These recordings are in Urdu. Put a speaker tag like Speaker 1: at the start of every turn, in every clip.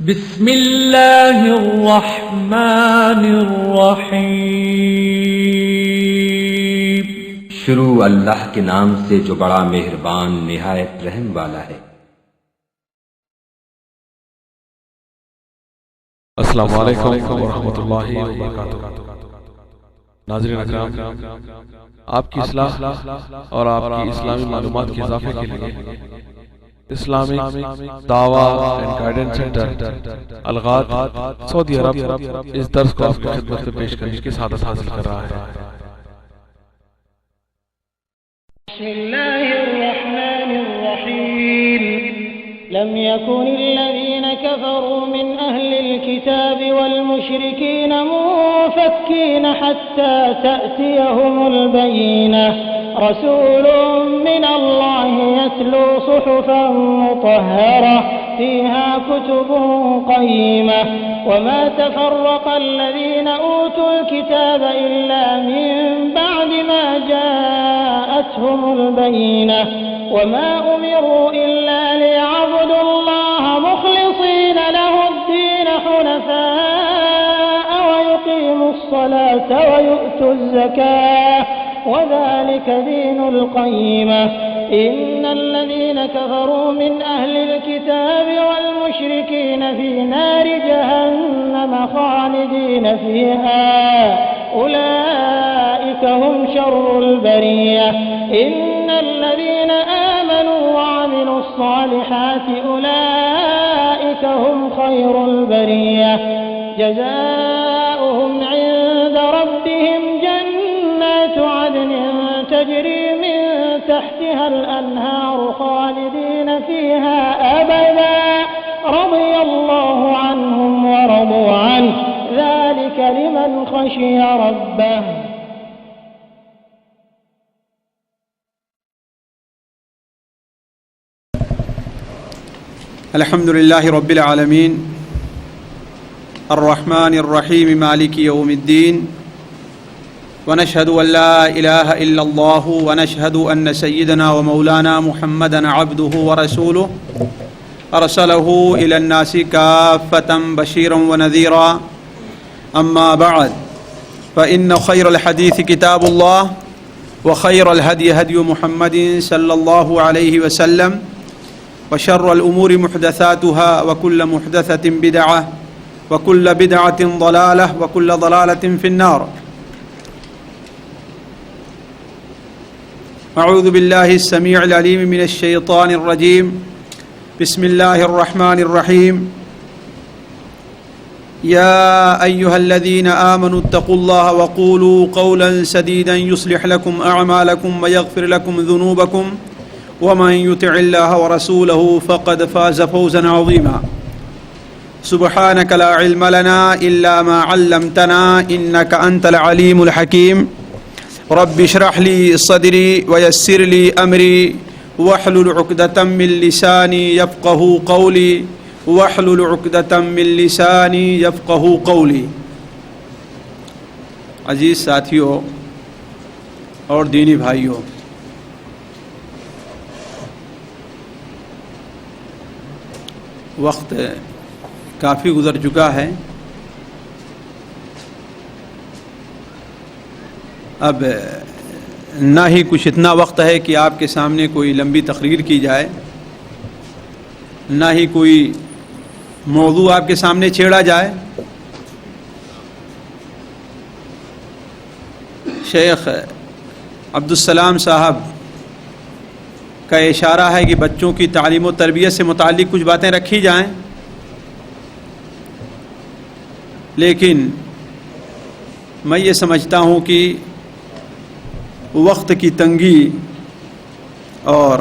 Speaker 1: بسم اللہ الرحمن الرحیم۔
Speaker 2: شروع اللہ کے نام سے جو بڑا مہربان نہایت رحم والا ہے۔
Speaker 3: السلام علیکم ورحمۃ اللہ وبرکاتہ۔ ناظرین اکرام، آپ کی اصلاح اور آپ کی اسلامی معلومات کے اضافے کے لیے اسلامک دعویٰ اینڈ گائیڈنس سینٹر الغاد سعودی عرب اس درس کو آپ کی خدمت میں پیش کرنے کی سعادت حاصل کر رہا ہے۔
Speaker 4: بسم الله الرحمن الرحيم لم يكن الذين كفروا من أهل الكتاب والمشركين منفكين حتى تأتيهم البينة رسول من الله يتلو صحفا مطهرة فيها كتب قيمة وما تفرق الذين أوتوا الكتاب إلا من بعد ما جاءتهم البينة وما أمروا إلا ليعبدوا الله مخلصين له الدين حنفاء ويقيموا الصلاة ويؤتوا الزكاة وذلك دين القيمة إن الذين كفروا من أهل الكتاب والمشركين في نار جهنم خالدين فيها أولئك هم شر البرية إن الذين آمنوا وعملوا الصالحات أولئك هم خير البرية جزاؤهم عند ربهم جنات عدن تجري من تحتها الأنهار خالدين فيها أبدا رضي الله عنهم ورضوا عنه ذلك لمن خشي ربه۔
Speaker 5: الحمد لله رب العالمين الرحمن الرحيم مالك يوم الدين ونشهد أن لا إله إلا الله ونشهد أن سيدنا ومولانا محمدا عبده ورسوله أرسله إلى الناس كافة بشيرا ونذيرا أما بعد فإن خير الحديث كتاب الله وخير الهدي هدي محمد صلى الله عليه وسلم وشر الأمور محدثاتها وكل محدثة بدعة وكل بدعة ضلالة وكل ضلالة في النار۔ أعوذ بالله السميع العليم من الشيطان الرجيم بسم الله الرحمن الرحيم يا أيها الذين آمنوا اتقوا الله وقولوا قولا سديدا يصلح لكم أعمالكم ويغفر لكم ذنوبكم ومن يطع الله ورسوله فقد فاز فوزا عظيما۔ سبحانك لا علم لنا إلا ما علمتنا إنك أنت العليم الحكيم۔ رب اشرح لي صدري ويسر لي أمري واحلل عقدة من لساني يفقهوا قولي واحلل عقدة من لساني يفقهوا قولي۔ عزیز ساتھیوں اور دینی بھائیوں، وقت کافی گزر چکا ہے، اب نہ ہی کچھ اتنا وقت ہے کہ آپ کے سامنے کوئی لمبی تقریر کی جائے، نہ ہی کوئی موضوع آپ کے سامنے چھیڑا جائے۔ شیخ عبدالسلام صاحب کا اشارہ ہے کہ بچوں کی تعلیم و تربیت سے متعلق کچھ باتیں رکھی جائیں، لیکن میں یہ سمجھتا ہوں کہ وقت کی تنگی اور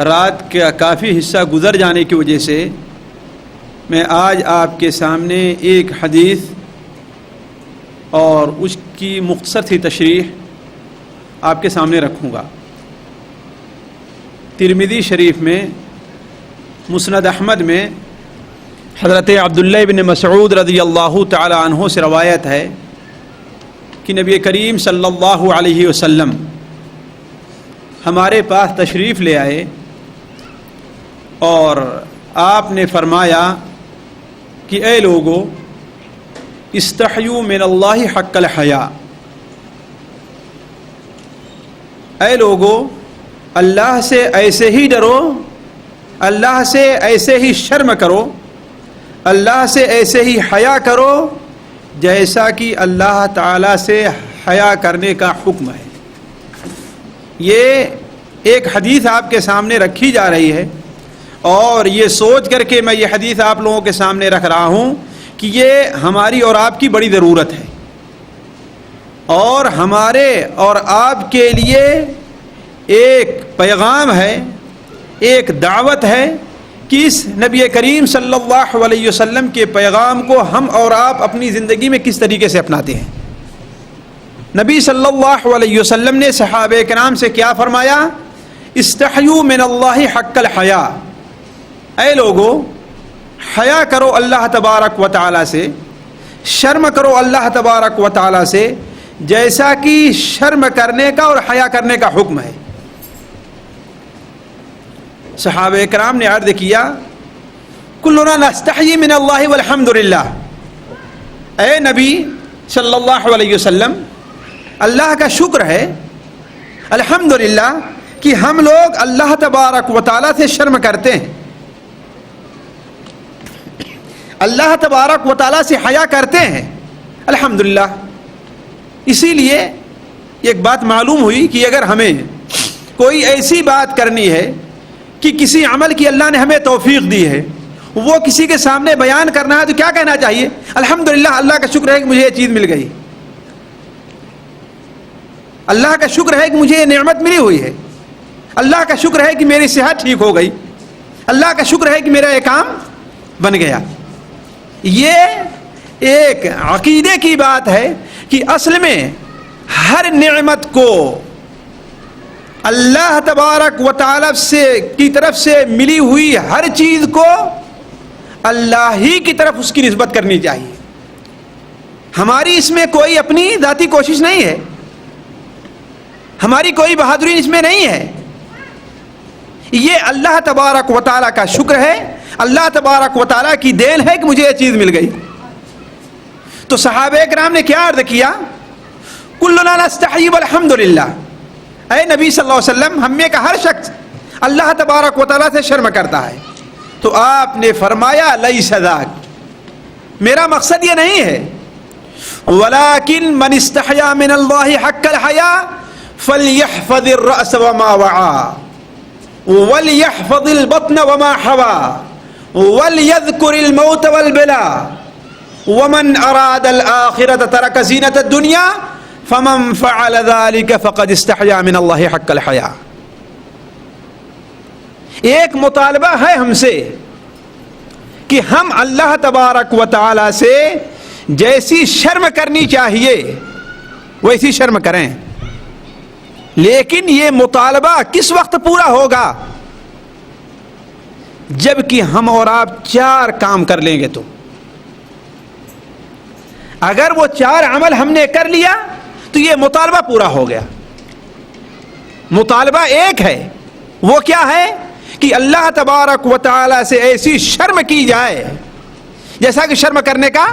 Speaker 5: رات کا کافی حصہ گزر جانے کی وجہ سے میں آج آپ کے سامنے ایک حدیث اور اس کی مختصر سی تشریح آپ کے سامنے رکھوں گا۔ ترمذی شریف میں، مسند احمد میں حضرت عبداللہ بن مسعود رضی اللہ تعالی عنہ سے روایت ہے کہ نبی کریم صلی اللہ علیہ وسلم ہمارے پاس تشریف لے آئے اور آپ نے فرمایا کہ اے لوگو استحیوا من اللہ حق الحیا، اے لوگو اللہ سے ایسے ہی ڈرو، اللہ سے ایسے ہی شرم کرو، اللہ سے ایسے ہی حیا کرو جیسا کہ اللہ تعالیٰ سے حیا کرنے کا حکم ہے۔ یہ ایک حدیث آپ کے سامنے رکھی جا رہی ہے، اور یہ سوچ کر کے میں یہ حدیث آپ لوگوں کے سامنے رکھ رہا ہوں کہ یہ ہماری اور آپ کی بڑی ضرورت ہے، اور ہمارے اور آپ کے لیے ایک پیغام ہے، ایک دعوت ہے کہ اس نبی کریم صلی اللہ علیہ وسلم کے پیغام کو ہم اور آپ اپنی زندگی میں کس طریقے سے اپناتے ہیں۔ نبی صلی اللہ علیہ وسلم نے صحابہ کرام سے کیا فرمایا؟ استحیوا من اللہ حق الحیا، اے لوگو حیا کرو اللہ تبارک و تعالی سے، شرم کرو اللہ تبارک و تعالی سے جیسا کہ شرم کرنے کا اور حیا کرنے کا حکم ہے۔ صحابہ کرام نے عرض کیا کلنا نستحی من اللہ والحمد للہ، اے نبی صلی اللہ علیہ وسلم اللہ کا شکر ہے، الحمدللہ کہ ہم لوگ اللہ تبارک و تعالیٰ سے شرم کرتے ہیں، اللہ تبارک و تعالیٰ سے حیا کرتے ہیں، الحمدللہ۔ اسی لیے ایک بات معلوم ہوئی کہ اگر ہمیں کوئی ایسی بات کرنی ہے کہ کسی عمل کی اللہ نے ہمیں توفیق دی ہے، وہ کسی کے سامنے بیان کرنا ہے تو کیا کہنا چاہیے؟ الحمدللہ، اللہ کا شکر ہے کہ مجھے یہ چیز مل گئی، اللہ کا شکر ہے کہ مجھے یہ نعمت ملی ہوئی ہے، اللہ کا شکر ہے کہ میری صحت ٹھیک ہو گئی، اللہ کا شکر ہے کہ میرا یہ کام بن گیا۔ یہ ایک عقیدے کی بات ہے کہ اصل میں ہر نعمت کو اللہ تبارک و تعالی کی طرف سے ملی ہوئی ہر چیز کو اللہ ہی کی طرف اس کی نسبت کرنی چاہیے۔ ہماری اس میں کوئی اپنی ذاتی کوشش نہیں ہے، ہماری کوئی بہادری اس میں نہیں ہے، یہ اللہ تبارک و تعالیٰ کا شکر ہے، اللہ تبارک و تعالیٰ کی دین ہے کہ مجھے یہ چیز مل گئی۔ تو صحابہ کرام نے کیا عرض کیا؟ کلنا نستحی والحمدللہ، اے نبی صلی اللہ علیہ وسلم ہم میں کا ہر شخص اللہ تبارک و تعالیٰ سے شرم کرتا ہے۔ تو آپ نے فرمایا لیس ذاک، میرا مقصد یہ نہیں ہے، ولیکن من استحیا من اللہ حق الحیا فلیحفظ الرأس وما وعا ولیحفظ البطن وما حوا ولیذکر الموت والبلا ومن اراد الآخرة ترک زینت الدنیا فمن فعل ذلك فقد استحیا من اللہ حق الحیا۔ ایک مطالبہ ہے ہم سے کہ ہم اللہ تبارک و تعالی سے جیسی شرم کرنی چاہیے ویسی شرم کریں، لیکن یہ مطالبہ کس وقت پورا ہوگا؟ جب کہ ہم اور آپ 4 کام کر لیں گے۔ تو اگر وہ 4 عمل ہم نے کر لیا تو یہ مطالبہ پورا ہو گیا۔ مطالبہ ایک ہے، وہ کیا ہے کہ اللہ تبارک و تعالی سے ایسی شرم کی جائے جیسا کہ شرم کرنے کا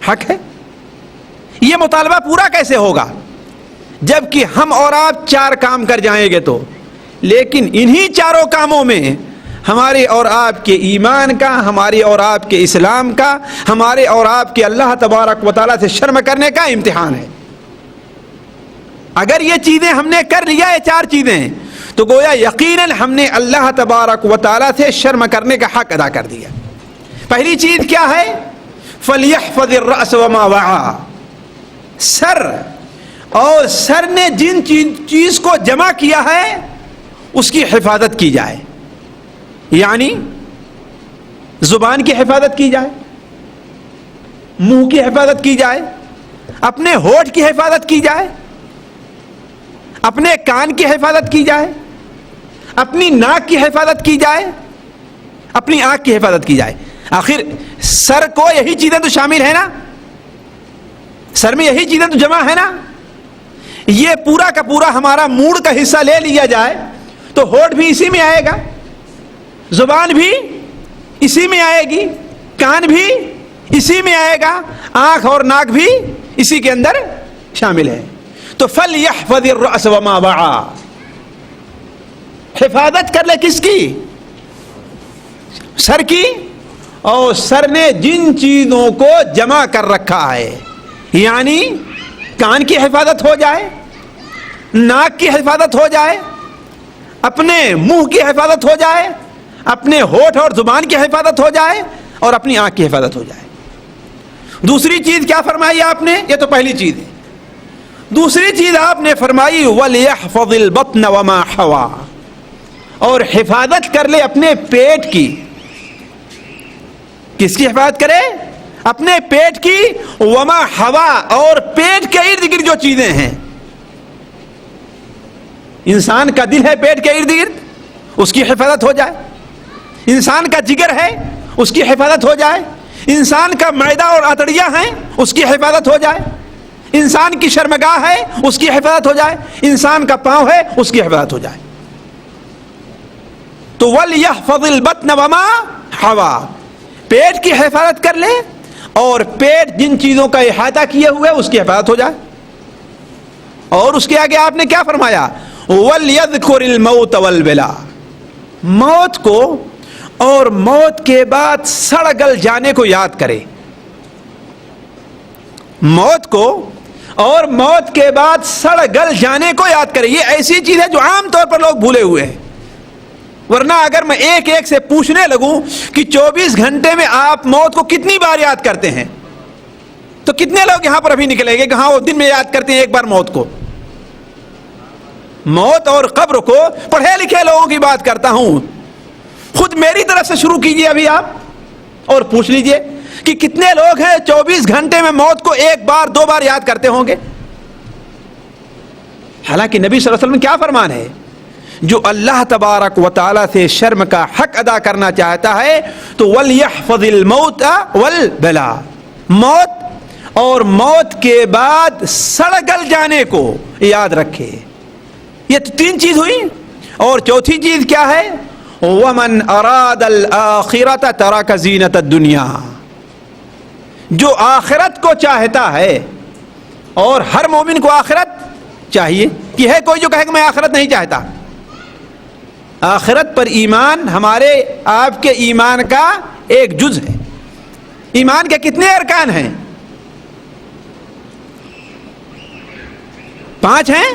Speaker 5: حق ہے۔ یہ مطالبہ پورا کیسے ہوگا؟ جب کہ ہم اور آپ 4 کام کر جائیں گے تو، لیکن انہی 4 کاموں میں ہمارے اور آپ کے ایمان کا، ہمارے اور آپ کے اسلام کا، ہمارے اور آپ کے اللہ تبارک و تعالیٰ سے شرم کرنے کا امتحان ہے۔ اگر یہ چیزیں ہم نے کر لیا، یہ 4 چیزیں، تو گویا یقیناً ہم نے اللہ تبارک و تعالیٰ سے شرم کرنے کا حق ادا کر دیا۔ پہلی چیز کیا ہے؟ فَلْيَحْفَظِ الرَّأْسَ وَمَا وَعَا، سر، اور سر نے جن چیز کو جمع کیا ہے اس کی حفاظت کی جائے، یعنی زبان کی حفاظت کی جائے، منہ کی حفاظت کی جائے، اپنے ہونٹ کی حفاظت کی جائے، اپنے کان کی حفاظت کی جائے، اپنی ناک کی حفاظت کی جائے، اپنی آنکھ کی حفاظت کی جائے۔ آخر سر کو یہی چیزیں تو شامل ہے نا، سر میں یہی چیزیں تو جمع ہے نا۔ یہ پورا کا پورا ہمارا موڈ کا حصہ لے لیا جائے تو ہونٹ بھی اسی میں آئے گا، زبان بھی اسی میں آئے گی، کان بھی اسی میں آئے گا، آنکھ اور ناک بھی اسی کے اندر شامل ہے. تو فَلْيَحْفَظِ الرَّأْسَ وَمَا وَعَى، حفاظت کر لے کس کی؟ سر کی. اور سر نے جن چیزوں کو جمع کر رکھا ہے، یعنی کان کی حفاظت ہو جائے، ناک کی حفاظت ہو جائے، اپنے منہ کی حفاظت ہو جائے، اپنے ہونٹ اور زبان کی حفاظت ہو جائے، اور اپنی آنکھ کی حفاظت ہو جائے. دوسری چیز کیا فرمائی آپ نے؟ یہ تو پہلی چیز ہے. دوسری چیز آپ نے فرمائی وَلْيَحْفَظِ الْبَطْنَ وَمَا حَوَى، اور حفاظت کر لے اپنے پیٹ کی. کس کی حفاظت کرے؟ اپنے پیٹ کی. وما ہوا، اور پیٹ کے ارد گرد جو چیزیں ہیں، انسان کا دل ہے پیٹ کے ارد گرد، اس کی حفاظت ہو جائے. انسان کا جگر ہے، اس کی حفاظت ہو جائے. انسان کا معدہ اور آتڑیاں ہیں، اس کی حفاظت ہو جائے. انسان کی شرمگاہ ہے، اس کی حفاظت ہو جائے. انسان کا پاؤں ہے، اس کی حفاظت ہو جائے. تو وَلْيَحْفَظِ الْبَطْنَ وَمَا حَوَى، پیٹ کی حفاظت کر لے، اور پیٹ جن چیزوں کا احاطہ کیے ہوئے اس کی حفاظت ہو جائے. اور اس کے آگے آپ نے کیا فرمایا؟ وَلْيَذْكُرِ الْمَوْتَ وَالْبَلَا، موت کو اور موت کے بعد سڑ گل جانے کو یاد کرے. موت کو اور موت کے بعد سڑ گل جانے کو یاد کرے. یہ ایسی چیز ہے جو عام طور پر لوگ بھولے ہوئے ہیں. ورنہ اگر میں ایک ایک سے پوچھنے لگوں کہ 24 گھنٹے میں آپ موت کو کتنی بار یاد کرتے ہیں، تو کتنے لوگ یہاں پر ابھی نکلیں گے کہ ہاں وہ دن میں یاد کرتے ہیں ایک بار موت کو. موت اور قبر کو پڑھے لکھے لوگوں کی بات کرتا ہوں. خود میری طرف سے شروع کیجئے ابھی آپ اور پوچھ لیجئے کہ کتنے لوگ ہیں 24 گھنٹے میں موت کو ایک بار دو بار یاد کرتے ہوں گے. حالانکہ نبی صلی اللہ علیہ وسلم کیا فرمان ہے؟ جو اللہ تبارک و تعالیٰ سے شرم کا حق ادا کرنا چاہتا ہے تو وَلْيَحْفَظِ الْمَوْتَ وَالْبَلَا، موت اور موت کے بعد سڑ گل جانے کو یاد رکھے. یہ تو تین چیز ہوئی. اور چوتھی چیز کیا ہے؟ وَمَنْ أَرَادَ الْآخِرَةَ تَرَكَ زِينَةَ الدُّنْيَا، جو آخرت کو چاہتا ہے، اور ہر مومن کو آخرت چاہیے. کہ ہے کوئی جو کہے کہ میں آخرت نہیں چاہتا؟ آخرت پر ایمان ہمارے آپ کے ایمان کا ایک جز ہے. ایمان کے کتنے ارکان ہیں؟ 5 ہیں؟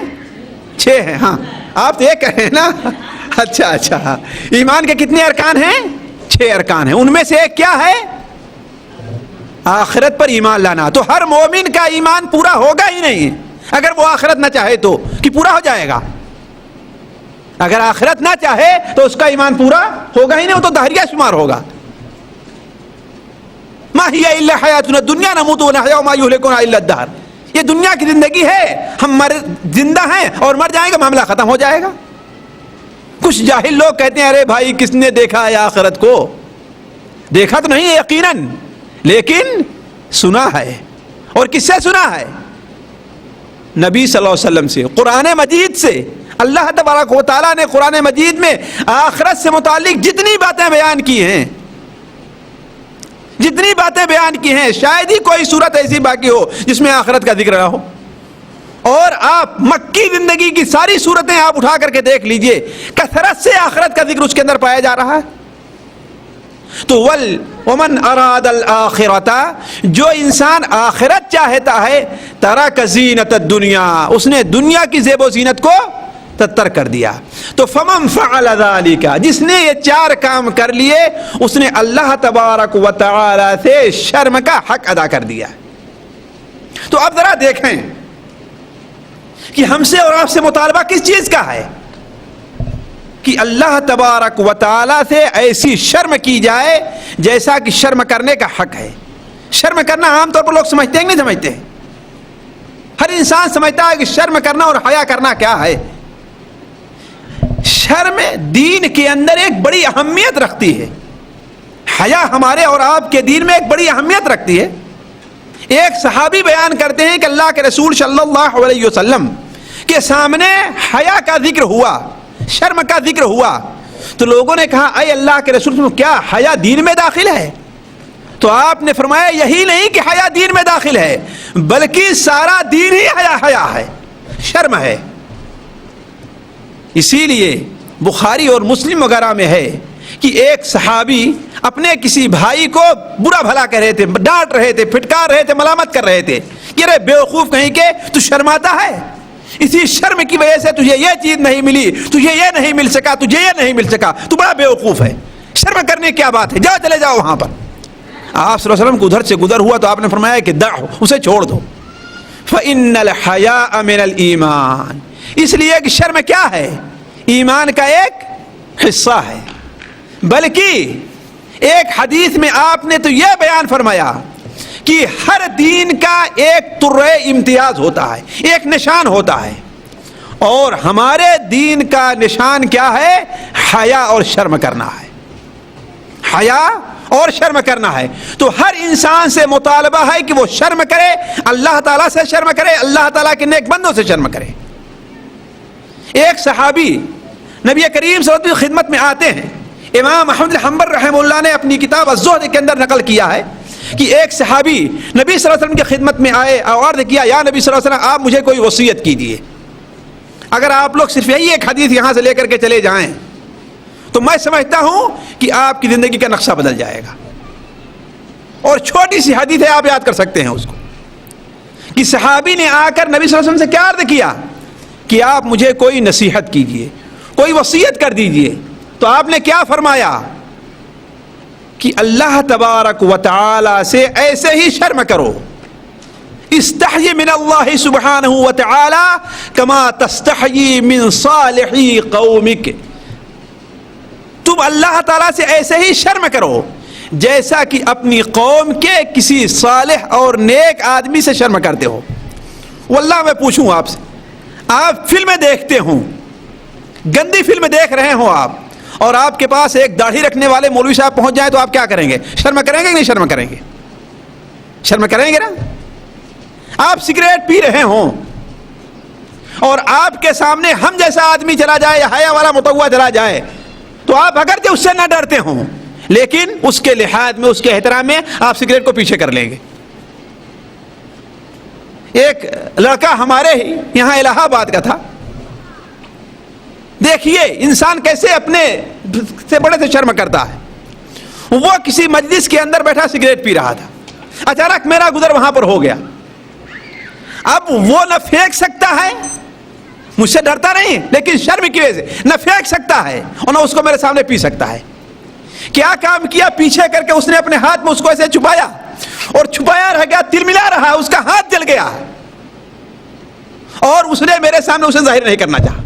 Speaker 5: 6 ہیں. ہاں آپ تو ایک کہہ رہے ہیں نا. اچھا ایمان کے کتنے ارکان ہیں؟ 6 ارکان ہیں. ان میں سے ایک کیا ہے؟ آخرت پر ایمان لانا. تو ہر مومن کا ایمان پورا ہوگا ہی نہیں اگر وہ آخرت نہ چاہے تو. کہ پورا ہو جائے گا؟ اگر آخرت نہ چاہے تو اس کا ایمان پورا ہوگا ہی نہیں، وہ تو دہریہ شمار ہوگا. ما ہی الا حیاتنا الدنیا نموت ونحیا وما یہلکنا الا الدہر. یہ دنیا کی زندگی ہے، ہم زندہ ہیں اور مر جائیں گے، معاملہ ختم ہو جائے گا. کچھ جاہل لوگ کہتے ہیں ارے بھائی کس نے دیکھا ہے آخرت کو؟ دیکھا تو نہیں ہے یقیناً، لیکن سنا ہے. اور کس سے سنا ہے؟ نبی صلی اللہ علیہ وسلم سے، قرآن مجید سے. اللہ تبارک و تعالیٰ نے قرآن مجید میں آخرت سے متعلق جتنی باتیں بیان کی ہیں، جتنی باتیں بیان کی ہیں، شاید ہی کوئی صورت ایسی باقی ہو جس میں آخرت کا ذکر نہ ہو. اور آپ مکی زندگی کی ساری صورتیں آپ اٹھا کر کے دیکھ لیجئے، کثرت سے آخرت کا ذکر اس کے اندر پایا جا رہا ہے. تو ومن اراد الآخرۃ، جو انسان آخرت چاہتا ہے، ترک زینت الدنیا، اس نے دنیا کی زیب و زینت کو تر کر دیا. تو فمن فعل ذلک، جس نے یہ 4 کام کر لیے، اس نے اللہ تبارک و تعالی سے شرم کا حق ادا کر دیا. تو اب ذرا دیکھیں کہ ہم سے اور آپ سے مطالبہ کس چیز کا ہے؟ کہ اللہ تبارک و تعالی سے ایسی شرم کی جائے جیسا کہ شرم کرنے کا حق ہے. شرم کرنا عام طور پر لوگ سمجھتے ہیں کہ نہیں سمجھتے؟ ہر انسان سمجھتا ہے کہ شرم کرنا اور حیا کرنا کیا ہے. شرم دین کے اندر ایک بڑی اہمیت رکھتی ہے. حیا ہمارے اور آپ کے دین میں ایک بڑی اہمیت رکھتی ہے. ایک صحابی بیان کرتے ہیں کہ اللہ کے رسول صلی اللہ علیہ وسلم کے سامنے حیا کا ذکر ہوا، شرم کا ذکر ہوا، تو لوگوں نے کہا اے اللہ کے رسول کیا حیا دین میں داخل ہے؟ تو آپ نے فرمایا یہی نہیں کہ حیا دین میں داخل ہے بلکہ سارا دین ہی حیا ہے، شرم ہے۔ اسی لیے بخاری اور مسلم وغیرہ میں ہے کہ ایک صحابی اپنے کسی بھائی کو برا بھلا کہہ رہے تھے، ڈانٹ رہے تھے، پھٹکار رہے تھے، ملامت کر رہے تھے کہ ارے بیوقوف کہیں کہ تو شرماتا ہے، اسی شرم کی وجہ سے تجھے یہ چیز نہیں ملی، تجھے یہ نہیں مل سکا، تجھے یہ نہیں مل سکا، تو بڑا بیوقوف ہے، شرم کرنے کی کیا بات ہے، جاؤ چلے جاؤ وہاں پر۔ آپ صلی اللہ علیہ وسلم کو ادھر سے گزر ہوا تو آپ نے فرمایا کہ دعو، اسے چھوڑ دو، فإن الحیاء من الایمان، اس لیے کہ شرم کیا ہے؟ ایمان کا ایک حصہ ہے۔ بلکہ ایک حدیث میں آپ نے تو یہ بیان فرمایا کہ ہر دین کا ایک طرح امتیاز ہوتا ہے، ایک نشان ہوتا ہے، اور ہمارے دین کا نشان کیا ہے؟ حیا اور شرم کرنا ہے، حیا اور شرم کرنا ہے۔ تو ہر انسان سے مطالبہ ہے کہ وہ شرم کرے، اللہ تعالیٰ سے شرم کرے، اللہ تعالیٰ کے نیک بندوں سے شرم کرے۔ ایک صحابی نبی کریم صلی اللہ علیہ وسلم کی خدمت میں آتے ہیں، امام احمد بن حنبل رحمہ اللہ نے اپنی کتاب الزہد کے اندر نقل کیا ہے کہ ایک صحابی نبی صلی اللہ علیہ وسلم کی خدمت میں آئے اور عرض کیا یا نبی صلی اللہ علیہ وسلم آپ مجھے کوئی وصیت کیجیے، اگر آپ لوگ صرف یہی ایک حدیث یہاں سے لے کر کے چلے جائیں تو میں سمجھتا ہوں کہ آپ کی زندگی کا نقشہ بدل جائے گا۔ اور چھوٹی سی حدیث ہے، آپ یاد کر سکتے ہیں اس کو، کہ صحابی نے آ کر نبی صلی اللہ علیہ وسلم سے کیا عرض کیا کہ آپ مجھے کوئی نصیحت کیجیے، کوئی وصیت کر دیجیے۔ تو آپ نے کیا فرمایا کہ اللہ تبارک و تعالی سے ایسے ہی شرم کرو، استحی من اللہ سبحانہ و تعالی کما تستحی من صالح قومک، تم اللہ تعالیٰ سے ایسے ہی شرم کرو جیسا کہ اپنی قوم کے کسی صالح اور نیک آدمی سے شرم کرتے ہو۔ واللہ میں پوچھوں آپ سے، آپ فلمیں دیکھتے ہوں، گندی فلم دیکھ رہے ہوں آپ، اور آپ کے پاس ایک داڑھی رکھنے والے مولوی صاحب پہنچ جائیں تو آپ کیا کریں گے؟ شرم کریں گے کہ نہیں شرم کریں گے؟ شرم کریں گے نا۔ آپ سگریٹ پی رہے ہوں اور آپ کے سامنے ہم جیسا آدمی چلا جائے یا حیا والا متوا چلا جائے تو آپ اگرچہ اس سے نہ ڈرتے ہوں لیکن اس کے لحاظ میں، اس کے احترام میں آپ سگریٹ کو پیچھے کر لیں گے۔ ایک لڑکا ہمارے ہی یہاں الہ آباد کا تھا، دیکھیے انسان کیسے اپنے سے بڑے سے شرم کرتا ہے۔ وہ کسی مجلس کے اندر بیٹھا سگریٹ پی رہا تھا، اچانک میرا گزر وہاں پر ہو گیا۔ اب وہ نہ پھینک سکتا ہے، مجھ سے ڈرتا نہیں لیکن شرم کی وجہ سے نہ پھینک سکتا ہے اور نہ اس کو میرے سامنے پی سکتا ہے۔ کیا کام کیا؟ پیچھے کر کے اس نے اپنے ہاتھ میں اس کو ایسے چھپایا اور چھپایا رہ گیا، تل ملا رہا، اس کا ہاتھ جل گیا اور اس نے میرے سامنے اسے ظاہر نہیں کرنا چاہا۔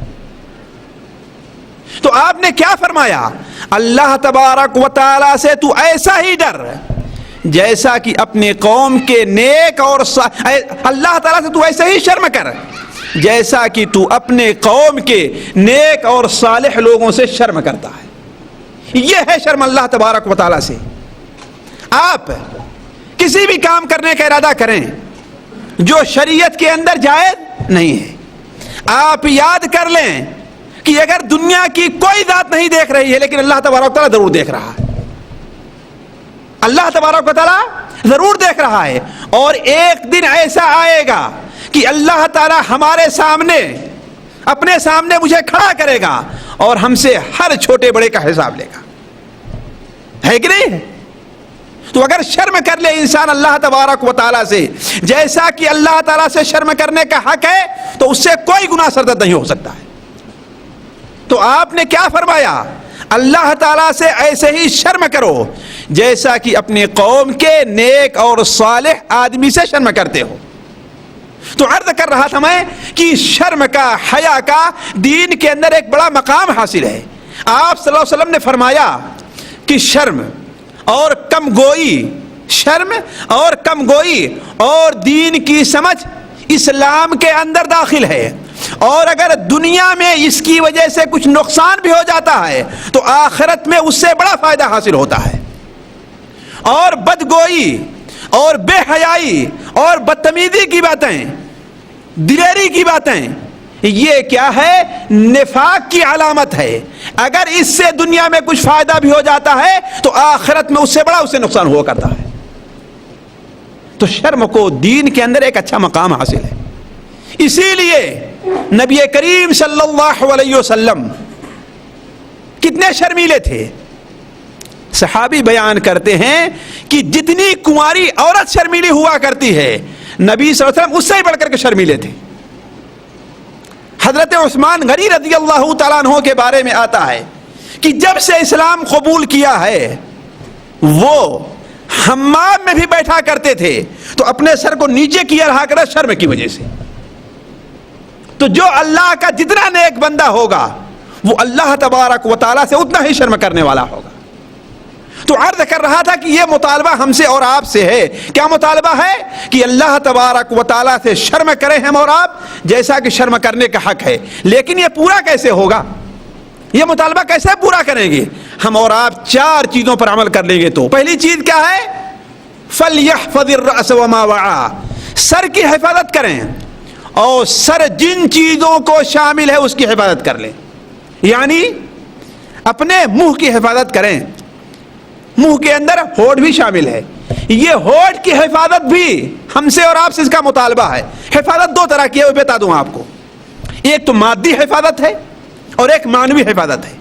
Speaker 5: تو آپ نے کیا فرمایا؟ اللہ تبارک و تعالی سے تو ایسا ہی ڈر جیسا کہ اپنے قوم کے نیک اور اللہ تعالیٰ سے تو ایسا ہی شرم کر جیسا کہ تو اپنے قوم کے نیک اور صالح لوگوں سے شرم کرتا ہے۔ یہ ہے شرم اللہ تبارک و تعالیٰ سے۔ آپ کسی بھی کام کرنے کا ارادہ کریں جو شریعت کے اندر جائز نہیں ہے، آپ یاد کر لیں کہ اگر دنیا کی کوئی ذات نہیں دیکھ رہی ہے لیکن اللہ تبارک و تعالیٰ ضرور دیکھ رہا ہے، اللہ تبارک و تعالیٰ ضرور دیکھ رہا ہے۔ اور ایک دن ایسا آئے گا کہ اللہ تعالیٰ ہمارے سامنے، اپنے سامنے مجھے کھڑا کرے گا اور ہم سے ہر چھوٹے بڑے کا حساب لے گا، ہے کہ نہیں؟ تو اگر شرم کر لے انسان اللہ تبارک و تعالیٰ سے جیسا کہ اللہ تعالیٰ سے شرم کرنے کا حق ہے تو اس سے کوئی گناہ سرزد نہیں ہو سکتا ہے۔ تو آپ نے کیا فرمایا؟ اللہ تعالیٰ سے ایسے ہی شرم کرو جیسا کہ اپنی قوم کے نیک اور صالح آدمی سے شرم کرتے ہو۔ تو عرض کر رہا تھا میں کہ شرم کا، حیا کا دین کے اندر ایک بڑا مقام حاصل ہے۔ آپ صلی اللہ علیہ وسلم نے فرمایا کہ شرم اور کم گوئی، شرم اور کم گوئی اور دین کی سمجھ اسلام کے اندر داخل ہے، اور اگر دنیا میں اس کی وجہ سے کچھ نقصان بھی ہو جاتا ہے تو آخرت میں اس سے بڑا فائدہ حاصل ہوتا ہے۔ اور بدگوئی اور بے حیائی اور بدتمیزی کی باتیں، دلیری کی باتیں، یہ کیا ہے؟ نفاق کی علامت ہے. اگر اس سے دنیا میں کچھ فائدہ بھی ہو جاتا ہے تو آخرت میں اس سے بڑا اسے نقصان ہوا کرتا ہے. تو شرم کو دین کے اندر ایک اچھا مقام حاصل ہے. اسی لیے نبی کریم صلی اللہ علیہ وسلم کتنے شرمیلے تھے. صحابی بیان کرتے ہیں کہ جتنی کنواری عورت شرمیلی ہوا کرتی ہے نبی صلی اللہ علیہ وسلم اس سے ہی بڑھ کر کے شرمیلے تھے. حضرت عثمان غنی رضی اللہ تعالیٰ عنہ کے بارے میں آتا ہے کہ جب سے اسلام قبول کیا ہے وہ حمام میں بھی بیٹھا کرتے تھے تو اپنے سر کو نیچے کیا رہا کرتے شرم کی وجہ سے. تو جو اللہ کا جتنا نیک بندہ ہوگا وہ اللہ تبارک و تعالیٰ سے اتنا ہی شرم کرنے والا ہوگا. تو عرض کر رہا تھا کہ یہ مطالبہ ہم سے اور آپ سے ہے. کیا مطالبہ ہے؟ کہ اللہ تبارک و تعالیٰ سے شرم کریں ہم اور آپ جیسا کہ شرم کرنے کا حق ہے. لیکن یہ پورا کیسے ہوگا؟ یہ مطالبہ کیسے پورا کریں گے؟ ہم اور آپ 4 چیزوں پر عمل کر لیں گے. تو پہلی چیز کیا ہے؟ فَلْيَحْفَظِ الرَّأْسَ وَمَا وَعَى، سر کی حفاظت کریں اور سر جن چیزوں کو شامل ہے اس کی حفاظت کر لیں. یعنی اپنے منہ کی حفاظت کریں. منہ کے اندر ہونٹ بھی شامل ہے. یہ ہونٹ کی حفاظت بھی ہم سے اور آپ سے اس کا مطالبہ ہے. حفاظت 2 طرح کی ہے، وہ بتا دوں آپ کو. ایک تو مادی حفاظت ہے اور ایک معنوی حفاظت ہے.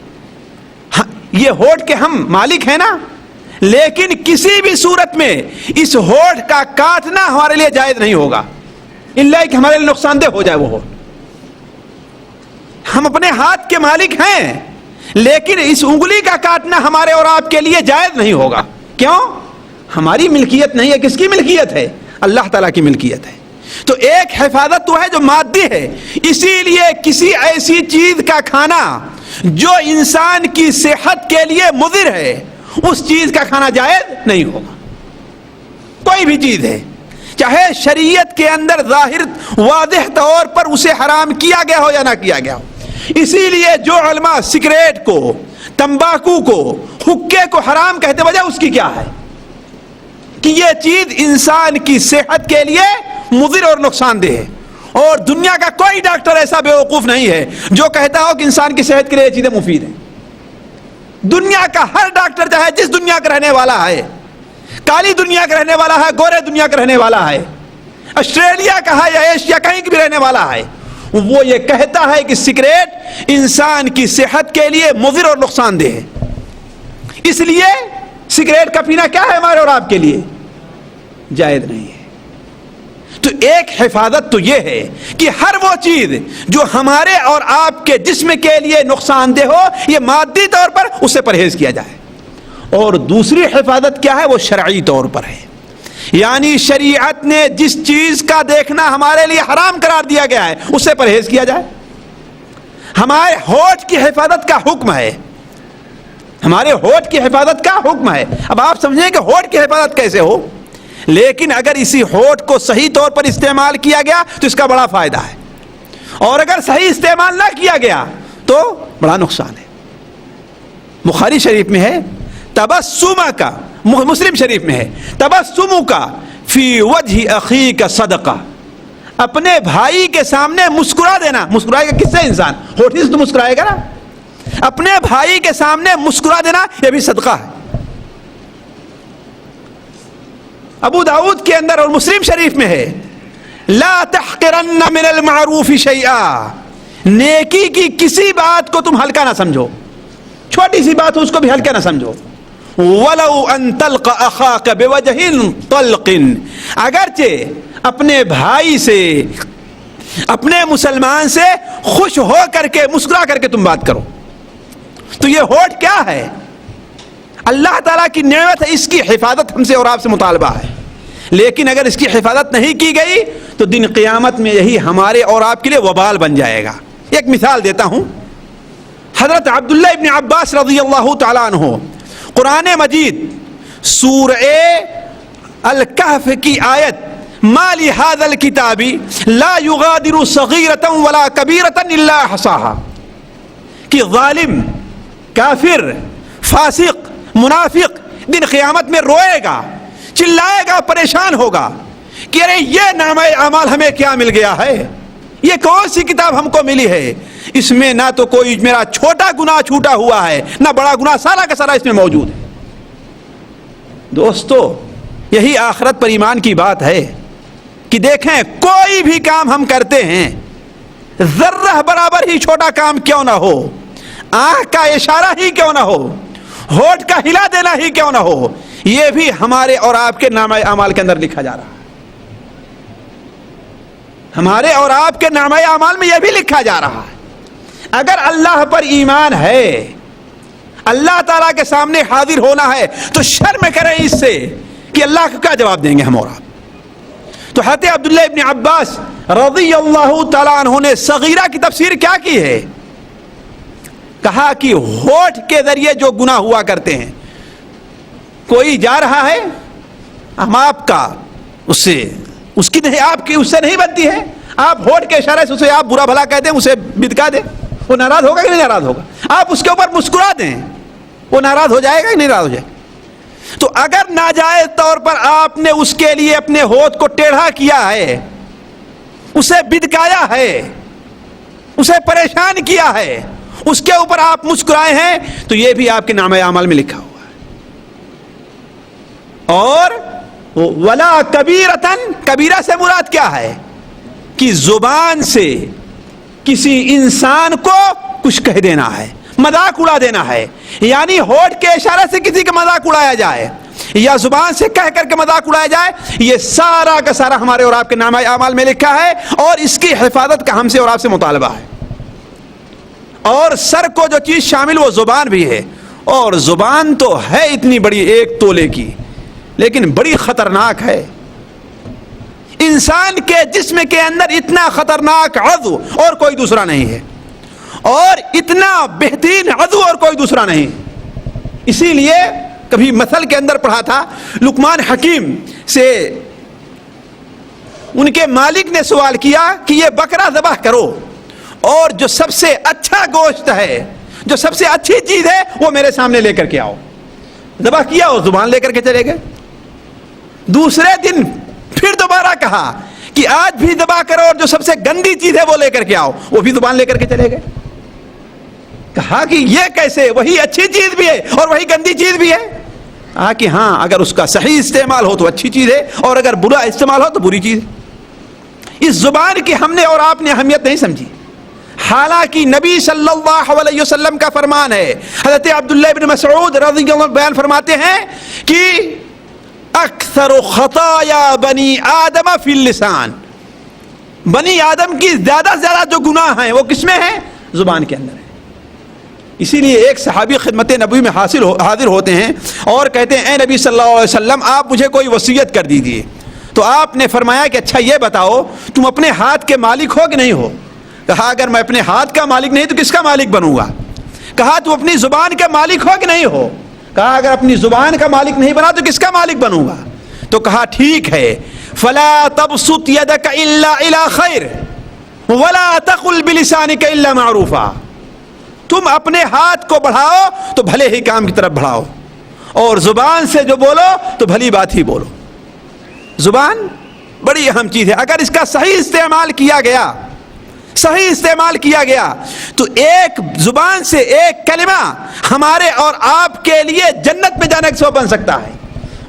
Speaker 5: یہ ہونٹ کے ہم مالک ہیں نا، لیکن کسی بھی صورت میں اس ہونٹ کا کاٹنا ہمارے لیے جائز نہیں ہوگا الا کہ ہمارے لیے نقصان دہ ہو جائے. وہ ہونٹ ہم اپنے ہاتھ کے مالک ہیں لیکن اس انگلی کا کاٹنا ہمارے اور آپ کے لیے جائز نہیں ہوگا. کیوں؟ ہماری ملکیت نہیں ہے. کس کی ملکیت ہے؟ اللہ تعالیٰ کی ملکیت ہے. تو ایک حفاظت تو ہے جو مادی ہے. اسی لیے کسی ایسی چیز کا کھانا جو انسان کی صحت کے لیے مضر ہے اس چیز کا کھانا جائز نہیں ہوگا. کوئی بھی چیز ہے چاہے شریعت کے اندر ظاہر واضح طور پر اسے حرام کیا گیا ہو یا نہ کیا گیا ہو. اسی لیے جو علماء سگریٹ کو، تمباکو کو، حکے کو حرام کہتے وجہ اس کی کیا ہے؟ کہ یہ چیز انسان کی صحت کے لیے مضر اور نقصان دہ ہے. اور دنیا کا کوئی ڈاکٹر ایسا بیوقوف نہیں ہے جو کہتا ہو کہ انسان کی صحت کے لیے یہ چیزیں مفید ہیں. دنیا کا ہر ڈاکٹر چاہے جس دنیا کا رہنے والا ہے، کالی دنیا کا رہنے والا ہے، گورے دنیا کا رہنے والا ہے، آسٹریلیا کا ہے یا ایشیا کہیں بھی رہنے والا ہے، وہ یہ کہتا ہے کہ سگریٹ انسان کی صحت کے لیے مضر اور نقصان دہ ہے. اس لیے سگریٹ کا پینا کیا ہے ہمارے اور آپ کے لیے؟ جائز نہیں ہے. تو ایک حفاظت تو یہ ہے کہ ہر وہ چیز جو ہمارے اور آپ کے جسم کے لیے نقصان دہ ہو یہ مادی طور پر اس سے پرہیز کیا جائے. اور دوسری حفاظت کیا ہے؟ وہ شرعی طور پر ہے. یعنی شریعت نے جس چیز کا دیکھنا ہمارے لیے حرام قرار دیا گیا ہے اس سے پرہیز کیا جائے. ہمارے ہونٹ کی حفاظت کا حکم ہے. ہمارے ہونٹ کی حفاظت کا حکم ہے. اب آپ سمجھیں کہ ہونٹ کی حفاظت کیسے ہو، لیکن اگر اسی ہونٹ کو صحیح طور پر استعمال کیا گیا تو اس کا بڑا فائدہ ہے، اور اگر صحیح استعمال نہ کیا گیا تو بڑا نقصان ہے. بخاری شریف میں ہے تبسم کا، مسلم شریف میں ہے تبسم کا فی وجہ اخی کا صدقہ. اپنے بھائی کے سامنے مسکرا دینا. مسکرائے گا کس سے؟ انسان ہونٹ سے تو مسکرائے گا نا. اپنے بھائی کے سامنے مسکرا دینا یہ بھی صدقہ ہے. ابو داؤد کے اندر اور مسلم شریف میں ہے لا تحقرن من المعروف شیئا، نیکی کی کسی بات کو تم ہلکا نہ سمجھو، چھوٹی سی بات ہو اس کو بھی ہلکا نہ سمجھو. وَلَوْ أَن تَلْقَ أَخَاكَ بِوَجْهٍ طَلْقٍ، اگرچہ اپنے بھائی سے، اپنے مسلمان سے خوش ہو کر کے، مسکرا کر کے تم بات کرو. تو یہ ہونٹ کیا ہے؟ اللہ تعالیٰ کی نعمت ہے. اس کی حفاظت ہم سے اور آپ سے مطالبہ ہے. لیکن اگر اس کی حفاظت نہیں کی گئی تو دن قیامت میں یہی ہمارے اور آپ کے لیے وبال بن جائے گا. ایک مثال دیتا ہوں. حضرت عبداللہ ابن عباس رضی اللہ تعالیٰ عنہ قرآن مجید سورہ الکہف کی آیت ما لہذا الکتاب لا یغادر صغیرۃ ولا کبیرۃ الا احصاها کہ ظالم، کافر، فاسق، منافق دن قیامت میں روئے گا، چلائے گا، پریشان ہوگا کہ ارے یہ نامہ اعمال ہمیں کیا مل گیا ہے. یہ کون سی کتاب ہم کو ملی ہے؟ اس میں نہ تو کوئی میرا چھوٹا گناہ چھوٹا ہوا ہے، نہ بڑا گناہ، سارا کا سارا اس میں موجود ہے۔ دوستو، یہی آخرت پر ایمان کی بات ہے کہ دیکھیں کوئی بھی کام ہم کرتے ہیں، ذرہ برابر ہی چھوٹا کام کیوں نہ ہو، آنکھ کا اشارہ ہی کیوں نہ ہو، ہونٹ کا ہلا دینا ہی کیوں نہ ہو، یہ بھی ہمارے اور آپ کے نامہ اعمال کے اندر لکھا جا رہا ہے۔ ہمارے اور آپ کے نامہ اعمال میں یہ بھی لکھا جا رہا ہے۔ اگر اللہ پر ایمان ہے، اللہ تعالیٰ کے سامنے حاضر ہونا ہے، تو شرم کریں اس سے کہ اللہ کو کیا جواب دیں گے ہم اور آپ۔ تو حضرت عبداللہ ابن عباس رضی اللہ تعالیٰ عنہ نے صغیرہ کی تفسیر کیا کی ہے؟ کہا کہ ہونٹ کے ذریعے جو گناہ ہوا کرتے ہیں، کوئی جا رہا ہے، ہم آپ کا اس سے اس کی نہیں، آپ کی اس سے نہیں بنتی ہے، آپ ہونٹ کے اشارے سے اسے آپ برا بھلا کہہ دیں، اسے بدکا دیں، وہ ناراض ہوگا کہ نہیں ناراض ہوگا؟ آپ اس کے اوپر مسکرا دیں، وہ ناراض ہو جائے گا کہ نہیں ناراض ہو جائے گا؟ تو اگر ناجائز طور پر آپ نے اس کے لیے اپنے ہونٹ کو ٹیڑھا کیا ہے، اسے بدکایا ہے، اسے پریشان کیا ہے، اس کے اوپر آپ مسکرائے ہیں، تو یہ بھی آپ کے نامہ اعمال میں لکھا ہوا ہے۔ اور ولا کبیرتن، کبیرہ سے مراد کیا ہے؟ کہ زبان سے کسی انسان کو کچھ کہہ دینا ہے، مذاق اڑا دینا ہے، یعنی ہونٹ کے اشارے سے کسی کا مذاق اڑایا جائے یا زبان سے کہہ کر کے مذاق اڑایا جائے، یہ سارا کا سارا ہمارے اور آپ کے نامہ اعمال میں لکھا ہے، اور اس کی حفاظت کا ہم سے اور آپ سے مطالبہ ہے۔ اور سر کو جو چیز شامل وہ زبان بھی ہے، اور زبان تو ہے اتنی بڑی، 1 تولے کی، لیکن بڑی خطرناک ہے۔ انسان کے جسم کے اندر اتنا خطرناک عضو اور کوئی دوسرا نہیں ہے، اور اتنا بہترین عضو اور کوئی دوسرا نہیں۔ اسی لیے کبھی مثل کے اندر پڑھا تھا، لقمان حکیم سے ان کے مالک نے سوال کیا کہ یہ بکرا ذبح کرو، اور جو سب سے اچھا گوشت ہے، جو سب سے اچھی چیز ہے، وہ میرے سامنے لے کر کے آؤ۔ ذبح کیا اور زبان لے کر کے چلے گئے۔ دوسرے دن پھر دوبارہ کہا کہ آج بھی ذبح کرو، اور جو سب سے گندی چیز ہے وہ لے کر کے آؤ، وہ بھی زبان لے کر کے چلے گئے۔ کہا کہ یہ کیسے، وہی اچھی چیز بھی ہے اور وہی گندی چیز بھی ہے؟ کہا کہ ہاں، اگر اس کا صحیح استعمال ہو تو اچھی چیز ہے، اور اگر برا استعمال ہو تو بری چیز ہے۔ اس زبان کی ہم نے اور آپ نے اہمیت نہیں سمجھی، حالانکہ نبی صلی اللہ علیہ وسلم کا فرمان ہے۔ حضرت عبداللہ بن مسعود رضی اللہ عنہ بیان فرماتے ہیں کہ اکثر خطایا بنی آدم فی اللسان، بنی آدم کی زیادہ سے زیادہ جو گناہ ہیں وہ کس میں ہیں؟ زبان کے اندر ہے۔ اسی لیے ایک صحابی خدمت نبی میں حاضر ہوتے ہیں اور کہتے ہیں، اے نبی صلی اللہ علیہ وسلم، آپ مجھے کوئی وصیت کر دیجیے۔ تو آپ نے فرمایا کہ اچھا یہ بتاؤ، تم اپنے ہاتھ کے مالک ہو کہ نہیں ہو؟ کہا اگر میں اپنے ہاتھ کا مالک نہیں تو کس کا مالک بنوں گا؟ کہا تو اپنی زبان کا مالک ہو کہ نہیں ہو؟ کہا اگر اپنی زبان کا مالک نہیں بنا تو کس کا مالک بنوں گا؟ تو کہا ٹھیک ہے، فلا تبسط يدك الا الى خیر ولا تقل بلسانك الا معروفا، تم اپنے ہاتھ کو بڑھاؤ تو بھلے ہی کام کی طرف بڑھاؤ، اور زبان سے جو بولو تو بھلی بات ہی بولو۔ زبان بڑی اہم چیز ہے، اگر اس کا صحیح استعمال کیا گیا تو ایک زبان سے ایک کلمہ ہمارے اور آپ کے لیے جنت میں جانے کا سبب بن سکتا ہے،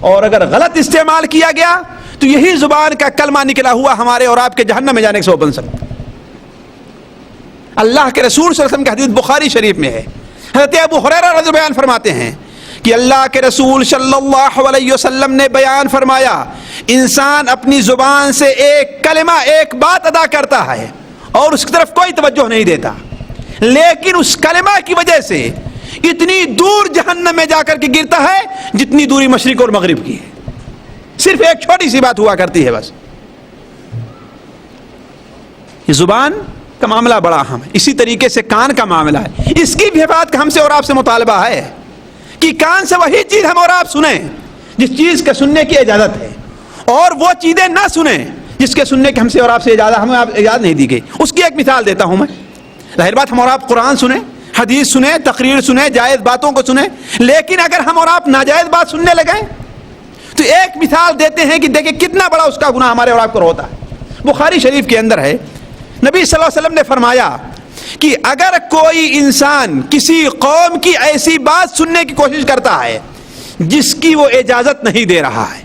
Speaker 5: اور اگر غلط استعمال کیا گیا تو یہی زبان کا کلمہ نکلا ہوا ہمارے اور آپ کے جہنم میں جانے کا سبب بن سکتا ہے۔ اللہ کے رسول صلی اللہ علیہ وسلم کا حدیث بخاری شریف میں ہے، حضرت ابو ہریرہ رضی اللہ عنہ بیان فرماتے ہیں کہ اللہ کے رسول صلی اللہ علیہ وسلم نے بیان فرمایا، انسان اپنی زبان سے ایک کلمہ، ایک بات ادا کرتا ہے اور اس کی طرف کوئی توجہ نہیں دیتا، لیکن اس کلمہ کی وجہ سے اتنی دور جہنم میں جا کر کے گرتا ہے جتنی دوری مشرق اور مغرب کی ہے، صرف ایک چھوٹی سی بات ہوا کرتی ہے بس۔ یہ زبان کا معاملہ بڑا اہم ہے، اسی طریقے سے کان کا معاملہ ہے، اس کی بھی حفاظت کا ہم سے اور آپ سے مطالبہ ہے کہ کان سے وہی چیز ہم اور آپ سنیں جس چیز کے سننے کی اجازت ہے، اور وہ چیزیں نہ سنیں جس کے سننے کی ہم سے اور آپ سے ہمیں اجازت نہیں دی گئی۔ اس کی ایک مثال دیتا ہوں میں۔ ظاہر بات ہم اور آپ قرآن سنیں، حدیث سنیں، تقریر سنیں، جائز باتوں کو سنیں، لیکن اگر ہم اور آپ ناجائز بات سننے لگیں تو ایک مثال دیتے ہیں کہ دیکھیں کتنا بڑا اس کا گناہ ہمارے اور آپ کو ہوتا ہے۔ بخاری شریف کے اندر ہے نبی صلی اللہ علیہ وسلم نے فرمایا کہ اگر کوئی انسان کسی قوم کی ایسی بات سننے کی کوشش کرتا ہے جس کی وہ اجازت نہیں دے رہا ہے،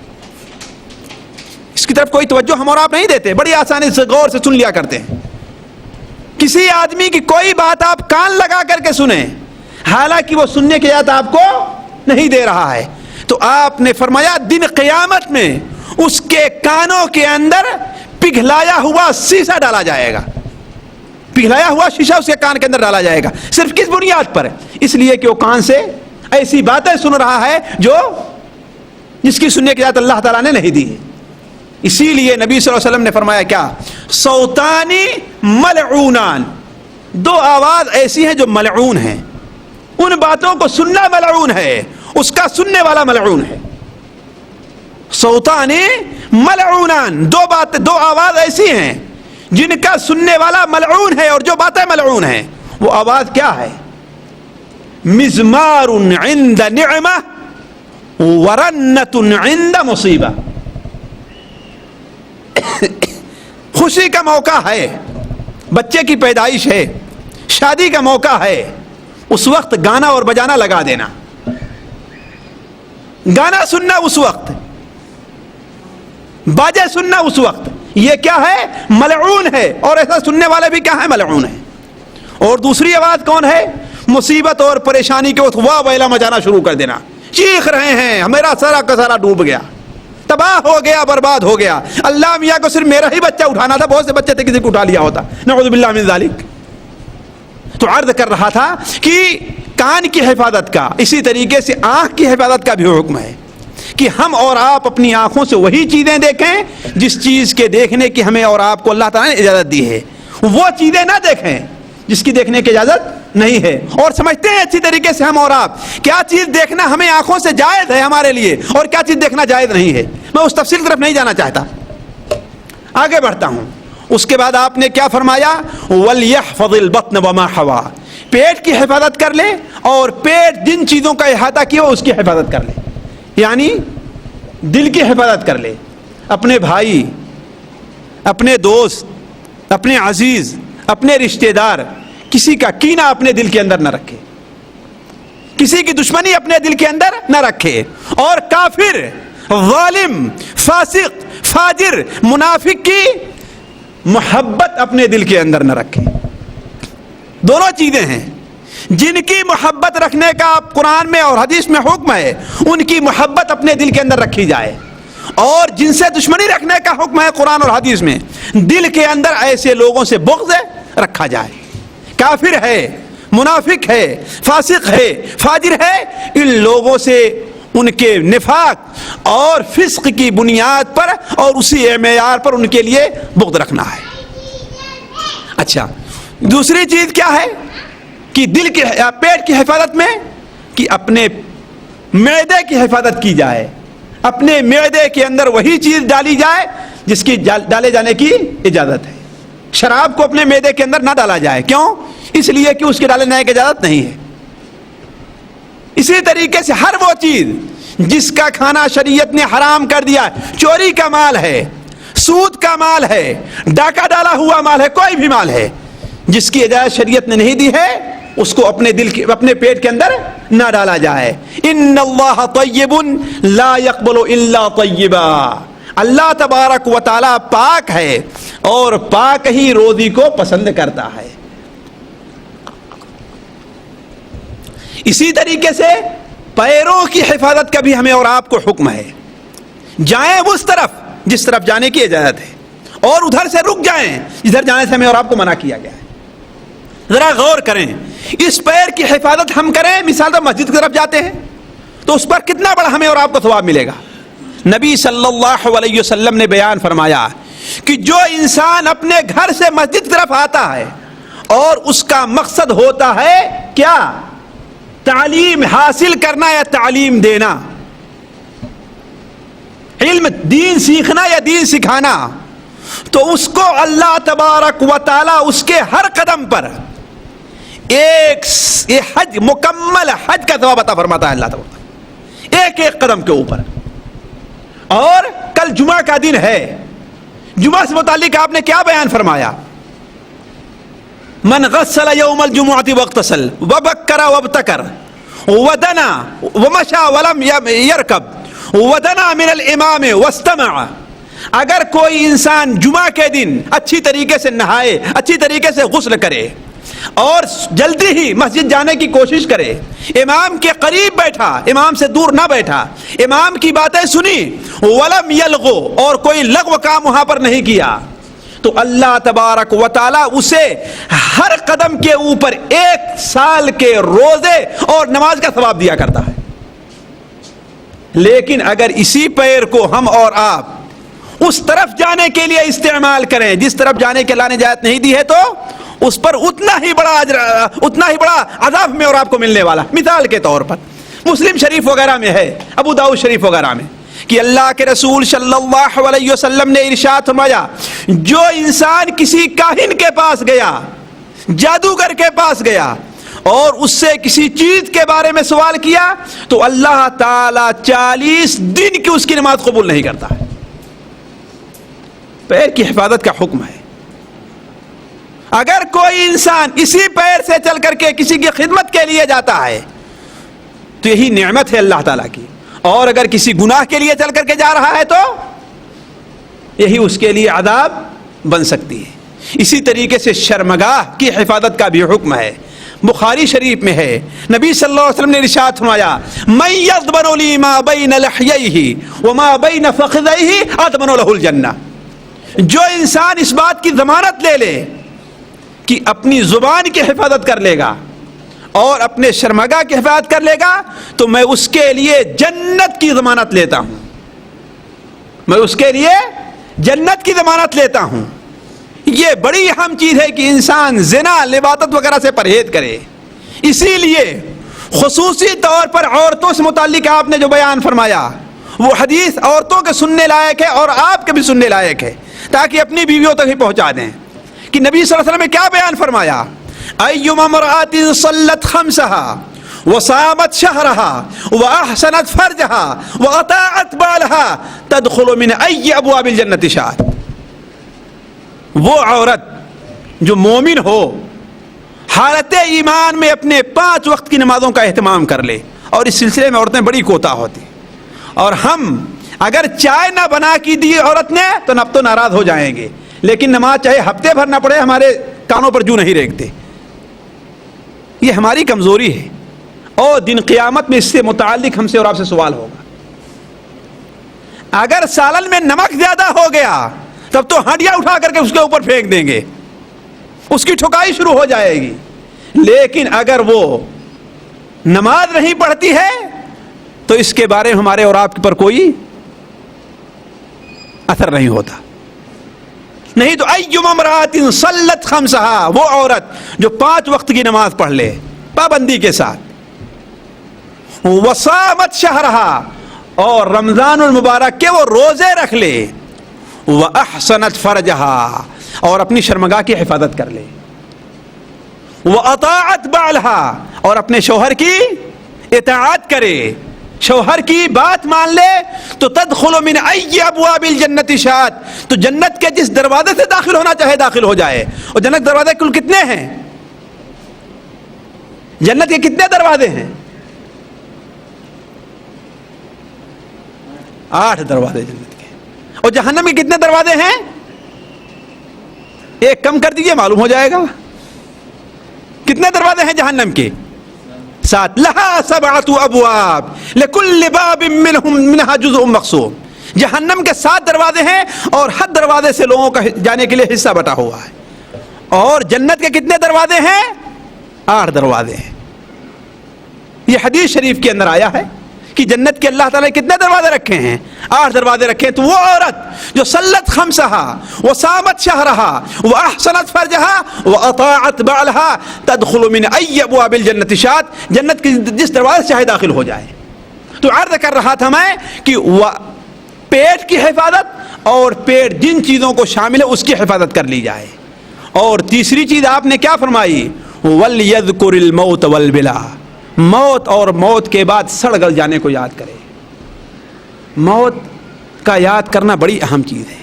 Speaker 5: اس کی طرف کوئی توجہ ہم اور آپ نہیں دیتے، بڑی آسانی سے غور سے سن لیا کرتے ہیں. کسی آدمی کی کوئی بات آپ کان لگا کر کے سنیں حالانکہ وہ سننے کی اجازت آپ کو نہیں دے رہا ہے، تو آپ نے فرمایا دن قیامت میں اس کے کانوں کے اندر پگھلایا ہوا شیشہ ڈالا جائے گا. پگھلایا ہوا شیشہ اس کے کان کے اندر ڈالا جائے گا. صرف کس بنیاد پر؟ اس لیے کہ وہ کان سے ایسی باتیں سن رہا ہے جس کی سننے کی اجازت اللہ تعالیٰ نے نہیں دی ہے. اسی لیے نبی صلی اللہ علیہ وسلم نے فرمایا کیا؟ صوتانی ملعونان، دو آواز ایسی ہیں جو ملعون ہیں، ان باتوں کو سننا ملعون ہے، اس کا سننے والا ملعون ہے. صوتانی ملعونان، دو آواز ایسی ہیں جن کا سننے والا ملعون ہے اور جو باتیں ملعون ہیں. وہ آواز کیا ہے؟ مزمار عند نعمہ ورنۃ عند مصیبہ. خوشی کا موقع ہے، بچے کی پیدائش ہے، شادی کا موقع ہے، اس وقت گانا اور بجانا لگا دینا، گانا سننا اس وقت، باجے سننا اس وقت، یہ کیا ہے؟ ملعون ہے. اور ایسا سننے والے بھی کیا ہے؟ ملعون ہے. اور دوسری آواز کون ہے؟ مصیبت اور پریشانی کے وقت واہ ویلا مچانا شروع کر دینا، چیخ رہے ہیں میرا سارا کا سارا ڈوب گیا، تباہ ہو گیا، برباد ہو گیا، اللہ میاں کو صرف میرا ہی بچہ اٹھانا تھا، بہت سے بچے تھے کسی کو اٹھا لیا ہوتا، نعوذ باللہ من ذالک. تو عرض کر رہا تھا کہ کان کی حفاظت کا، اسی طریقے سے آنکھ کی حفاظت کا بھی حکم ہے کہ ہم اور آپ اپنی آنکھوں سے وہی چیزیں دیکھیں جس چیز کے دیکھنے کی ہمیں اور آپ کو اللہ تعالیٰ نے اجازت دی ہے، وہ چیزیں نہ دیکھیں جس کی دیکھنے کی اجازت نہیں ہے. اور سمجھتے ہیں اچھی طریقے سے ہم اور آپ کیا چیز دیکھنا ہمیں آنکھوں سے جائز ہے ہمارے لیے اور کیا چیز دیکھنا جائز نہیں ہے. میں اس تفصیل کی طرف نہیں جانا چاہتا، آگے بڑھتا ہوں. اس کے بعد آپ نے کیا فرمایا؟ وَلْيَحْفَظِ الْبَطْنَ وَمَا حَوَى، پیٹ کی حفاظت کر لے اور پیٹ جن چیزوں کا احاطہ کیا اس کی حفاظت کر لے. یعنی دل کی حفاظت کر لے، اپنے بھائی، اپنے دوست، اپنے عزیز، اپنے رشتہ دار، کسی کا کینہ اپنے دل کے اندر نہ رکھے، کسی کی دشمنی اپنے دل کے اندر نہ رکھے، اور کافر، ظالم، فاسق، فاجر، منافق کی محبت اپنے دل کے اندر نہ رکھے. دونوں چیزیں ہیں جن کی محبت رکھنے کا قرآن میں اور حدیث میں حکم ہے، ان کی محبت اپنے دل کے اندر رکھی جائے، اور جن سے دشمنی رکھنے کا حکم ہے قرآن اور حدیث میں، دل کے اندر ایسے لوگوں سے بغض رکھا جائے. کافر ہے، منافق ہے، فاسق ہے، فاجر ہے، ان لوگوں سے ان کے نفاق اور فسق کی بنیاد پر اور اسی معیار پر ان کے لیے بغض رکھنا ہے. اچھا، دوسری چیز کیا ہے کہ دل کی پیٹ کی حفاظت میں کہ اپنے معدے کی حفاظت کی جائے، اپنے معدے کے اندر وہی چیز ڈالی جائے جس کی ڈالے جانے کی اجازت ہے. شراب کو اپنے معدے کے اندر نہ ڈالا جائے. کیوں؟ اس لیے کہ اس کے ڈالے جانے کی اجازت نہیں ہے. اسی طریقے سے ہر وہ چیز جس کا کھانا شریعت نے حرام کر دیا، چوری کا مال ہے، سود کا مال ہے، ڈاکہ ڈالا ہوا مال ہے، کوئی بھی مال ہے جس کی اجازت شریعت نے نہیں دی ہے، اس کو اپنے پیٹ کے اندر نہ ڈالا جائے. ان اللہ طیب لا يقبل الا طیبا، اللہ تبارک و تعالی پاک ہے اور پاک ہی روزی کو پسند کرتا ہے. اسی طریقے سے پیروں کی حفاظت کا بھی ہمیں اور آپ کو حکم ہے. جائیں اس طرف جس طرف جانے کی اجازت ہے، اور ادھر سے رک جائیں ادھر جانے سے ہمیں اور آپ کو منع کیا گیا ہے. ذرا غور کریں، اس پیر کی حفاظت ہم کریں، مثال تو مسجد کی طرف جاتے ہیں تو اس پر کتنا بڑا ہمیں اور آپ کو ثواب ملے گا. نبی صلی اللہ علیہ وسلم نے بیان فرمایا کہ جو انسان اپنے گھر سے مسجد کی طرف آتا ہے اور اس کا مقصد ہوتا ہے کیا؟ تعلیم حاصل کرنا یا تعلیم دینا، علم دین سیکھنا یا دین سکھانا، تو اس کو اللہ تبارک و تعالی اس کے ہر قدم پر ایک حج، مکمل حج کا ثواب عطا فرماتا ہے اللہ تعالی، ایک ایک قدم کے اوپر. اور کل جمعہ کا دن ہے، جمعہ سے متعلق آپ نے کیا بیان فرمایا؟ من غسل یوم الجمعۃ واغتسل وبکر وابتکر ودنا ومشى ولم يركب ودنا من الامام واستمع. اگر کوئی انسان جمعہ کے دن اچھی طریقے سے نہائے, اچھی طریقے سے غسل کرے اور جلدی ہی مسجد جانے کی کوشش کرے, امام کے قریب بیٹھا, امام سے دور نہ بیٹھا, امام کی باتیں سنی, ولم یلغو, اور کوئی لغو کام وہاں پر نہیں کیا, تو اللہ تبارک و تعالی اسے ہر قدم کے اوپر 1 سال کے روزے اور نماز کا ثواب دیا کرتا ہے. لیکن اگر اسی پیر کو ہم اور آپ اس طرف جانے کے لیے استعمال کریں جس طرف جانے کے اللہ نے اجازت نہیں دی ہے, تو اس پر اتنا ہی بڑا اجر, اتنا ہی بڑا عذاب میں اور آپ کو ملنے والا. مثال کے طور پر مسلم شریف وغیرہ میں ہے, ابو داؤد شریف وغیرہ میں, کہ اللہ کے رسول صلی اللہ علیہ وسلم نے ارشاد فرمایا, جو انسان کسی کاہن کے پاس گیا, جادوگر کے پاس گیا اور اس سے کسی چیز کے بارے میں سوال کیا, تو اللہ تعالی 40 دن کی اس کی نماز قبول نہیں کرتا. پیر کی حفاظت کا حکم ہے. اگر کوئی انسان اسی پیر سے چل کر کے کسی کی خدمت کے لیے جاتا ہے تو یہی نعمت ہے اللہ تعالیٰ کی, اور اگر کسی گناہ کے لیے چل کر کے جا رہا ہے تو یہی اس کے لیے عذاب بن سکتی ہے. اسی طریقے سے شرمگاہ کی حفاظت کا بھی حکم ہے. بخاری شریف میں ہے, نبی صلی اللہ علیہ وسلم نے ارشاد فرمایا, من یضمن لی ما بین لحییہ وما بین فخذیہ اضمن لہ الجنہ. جو انسان اس بات کی ضمانت لے لے کہ اپنی زبان کی حفاظت کر لے گا اور اپنے شرمگاہ کی حفاظت کر لے گا, تو میں اس کے لیے جنت کی ضمانت لیتا ہوں, میں اس کے لیے جنت کی ضمانت لیتا ہوں. یہ بڑی اہم چیز ہے کہ انسان زنا, لواطت وغیرہ سے پرہیز کرے. اسی لیے خصوصی طور پر عورتوں سے متعلق آپ نے جو بیان فرمایا وہ حدیث عورتوں کے سننے لائق ہے اور آپ کے بھی سننے لائق ہے, تاکہ اپنی بیویوں تک ہی پہنچا دیں کہ نبی صلی اللہ علیہ وسلم نے کیا بیان فرمایا. ایما امرأۃ صلت خمسها وصامت شهرها واحسنت فرجها واطاعت بالها تدخل من ای ابواب الجنة شاءت. وہ عورت جو مومن ہو, حالت ایمان میں اپنے 5 وقت کی نمازوں کا اہتمام کر لے, اور اس سلسلے میں عورتیں بڑی کوتاہ ہوتی, اور ہم اگر چائے نہ بنا کی دی عورت نے تو ناراض ہو جائیں گے, لیکن نماز چاہے ہفتے بھر نہ پڑے ہمارے کانوں پر جو نہیں ریکتے. یہ ہماری کمزوری ہے, اور دن قیامت میں اس سے متعلق ہم سے اور آپ سے سوال ہوگا. اگر سالن میں نمک زیادہ ہو گیا تب تو ہنڈیا اٹھا کر کے اس کے اوپر پھینک دیں گے, اس کی ٹھکائی شروع ہو جائے گی. لیکن اگر وہ نماز نہیں پڑھتی ہے تو اس کے بارے میں ہمارے اور آپ پر کوئی اثر نہیں ہوتا. نہیں تو ایما امرأۃ صلت خمسها, وہ عورت جو 5 وقت کی نماز پڑھ لے پابندی کے ساتھ, وصامت شهرها, اور رمضان المبارک کے وہ روزے رکھ لے, واحسنت فرجها, اور اپنی شرمگاہ کی حفاظت کر لے, واطاعت بالها, اور اپنے شوہر کی اطاعت کرے, شوہر کی بات مان لے, تو تدخل من ای ابواب الجنت شاءت, تو جنت کے جس دروازے سے داخل ہونا چاہے داخل ہو جائے. اور جنت دروازے کل کتنے ہیں؟ جنت کے کتنے دروازے ہیں؟ 8 دروازے جنت کے. اور جہنم کے کتنے دروازے ہیں؟ ایک کم کر دیجئے معلوم ہو جائے گا. کتنے دروازے ہیں جہنم کے؟ 7. لہا 7 ابواب لکل باب منها جزء مقسوم. جہنم کے 7 دروازے ہیں اور ہر دروازے سے لوگوں کا جانے کے لیے حصہ بٹا ہوا ہے. اور جنت کے کتنے دروازے ہیں؟ 8 دروازے ہیں. یہ حدیث شریف کے اندر آیا ہے کہ جنت کے اللہ تعالیٰ نے کتنے دروازے رکھے ہیں؟ 8 دروازے رکھے ہیں. تو وہ عورت جو صلت خمسها وصامت شهرها واحسنت فرجها واطاعت بالها تدخل من ای ابواب الجنة شاءت, جنت کے جس دروازے سے چاہے داخل ہو جائے. تو عرض کر رہا تھا میں کہ پیٹ کی حفاظت اور پیٹ جن چیزوں کو شامل ہے اس کی حفاظت کر لی جائے. اور تیسری چیز آپ نے کیا فرمائی؟ وَلْيَذْكُرِ الْمَوْتَ وَالْبِلَا, موت اور موت کے بعد سڑ گل جانے کو یاد کرے. موت کا یاد کرنا بڑی اہم چیز ہے.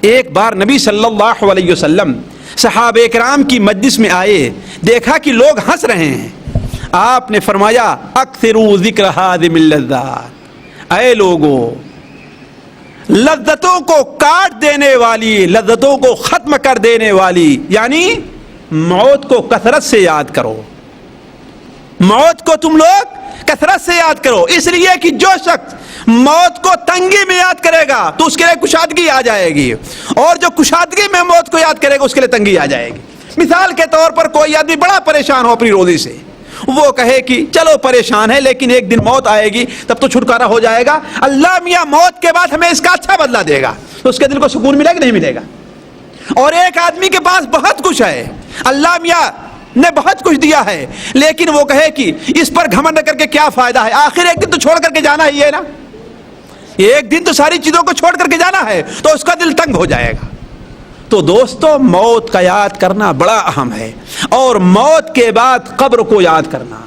Speaker 5: ایک بار نبی صلی اللہ علیہ وسلم صحابہ کرام کی مجلس میں آئے، دیکھا کہ لوگ ہنس رہے ہیں، آپ نے فرمایا اکثروا ذکر ہادم اللذات، اے لوگو لذتوں کو کاٹ دینے والی، لذتوں کو ختم کر دینے والی یعنی موت کو کثرت سے یاد کرو، موت کو تم لوگ کثرت سے یاد کرو، اس لیے کہ جو شخص موت کو تنگی میں یاد کرے گا تو اس کے لیے کشادگی آ جائے گی، اور جو کشادگی میں موت کو یاد کرے گا اس کے لیے تنگی آ جائے گی۔ مثال کے طور پر کوئی آدمی بڑا پریشان ہو اپنی روزی سے، وہ کہے کہ چلو پریشان ہے لیکن ایک دن موت آئے گی تب تو چھٹکارا ہو جائے گا، اللہ میاں موت کے بعد ہمیں اس کا اچھا بدلہ دے گا، تو اس کے دل کو سکون ملے گا نہیں ملے گا؟ اور ایک آدمی کے پاس بہت کچھ ہے، اللہ میاں نے بہت کچھ دیا ہے، لیکن وہ کہے کہ اس پر گھمنڈ کر کے کیا فائدہ ہے، آخر ایک دن تو چھوڑ کر کے جانا ہی ہے نا، ایک دن تو ساری چیزوں کو چھوڑ کر کے جانا ہے، تو اس کا دل تنگ ہو جائے گا۔ تو دوستو موت کا یاد کرنا بڑا اہم ہے، اور موت کے بعد قبر کو یاد کرنا۔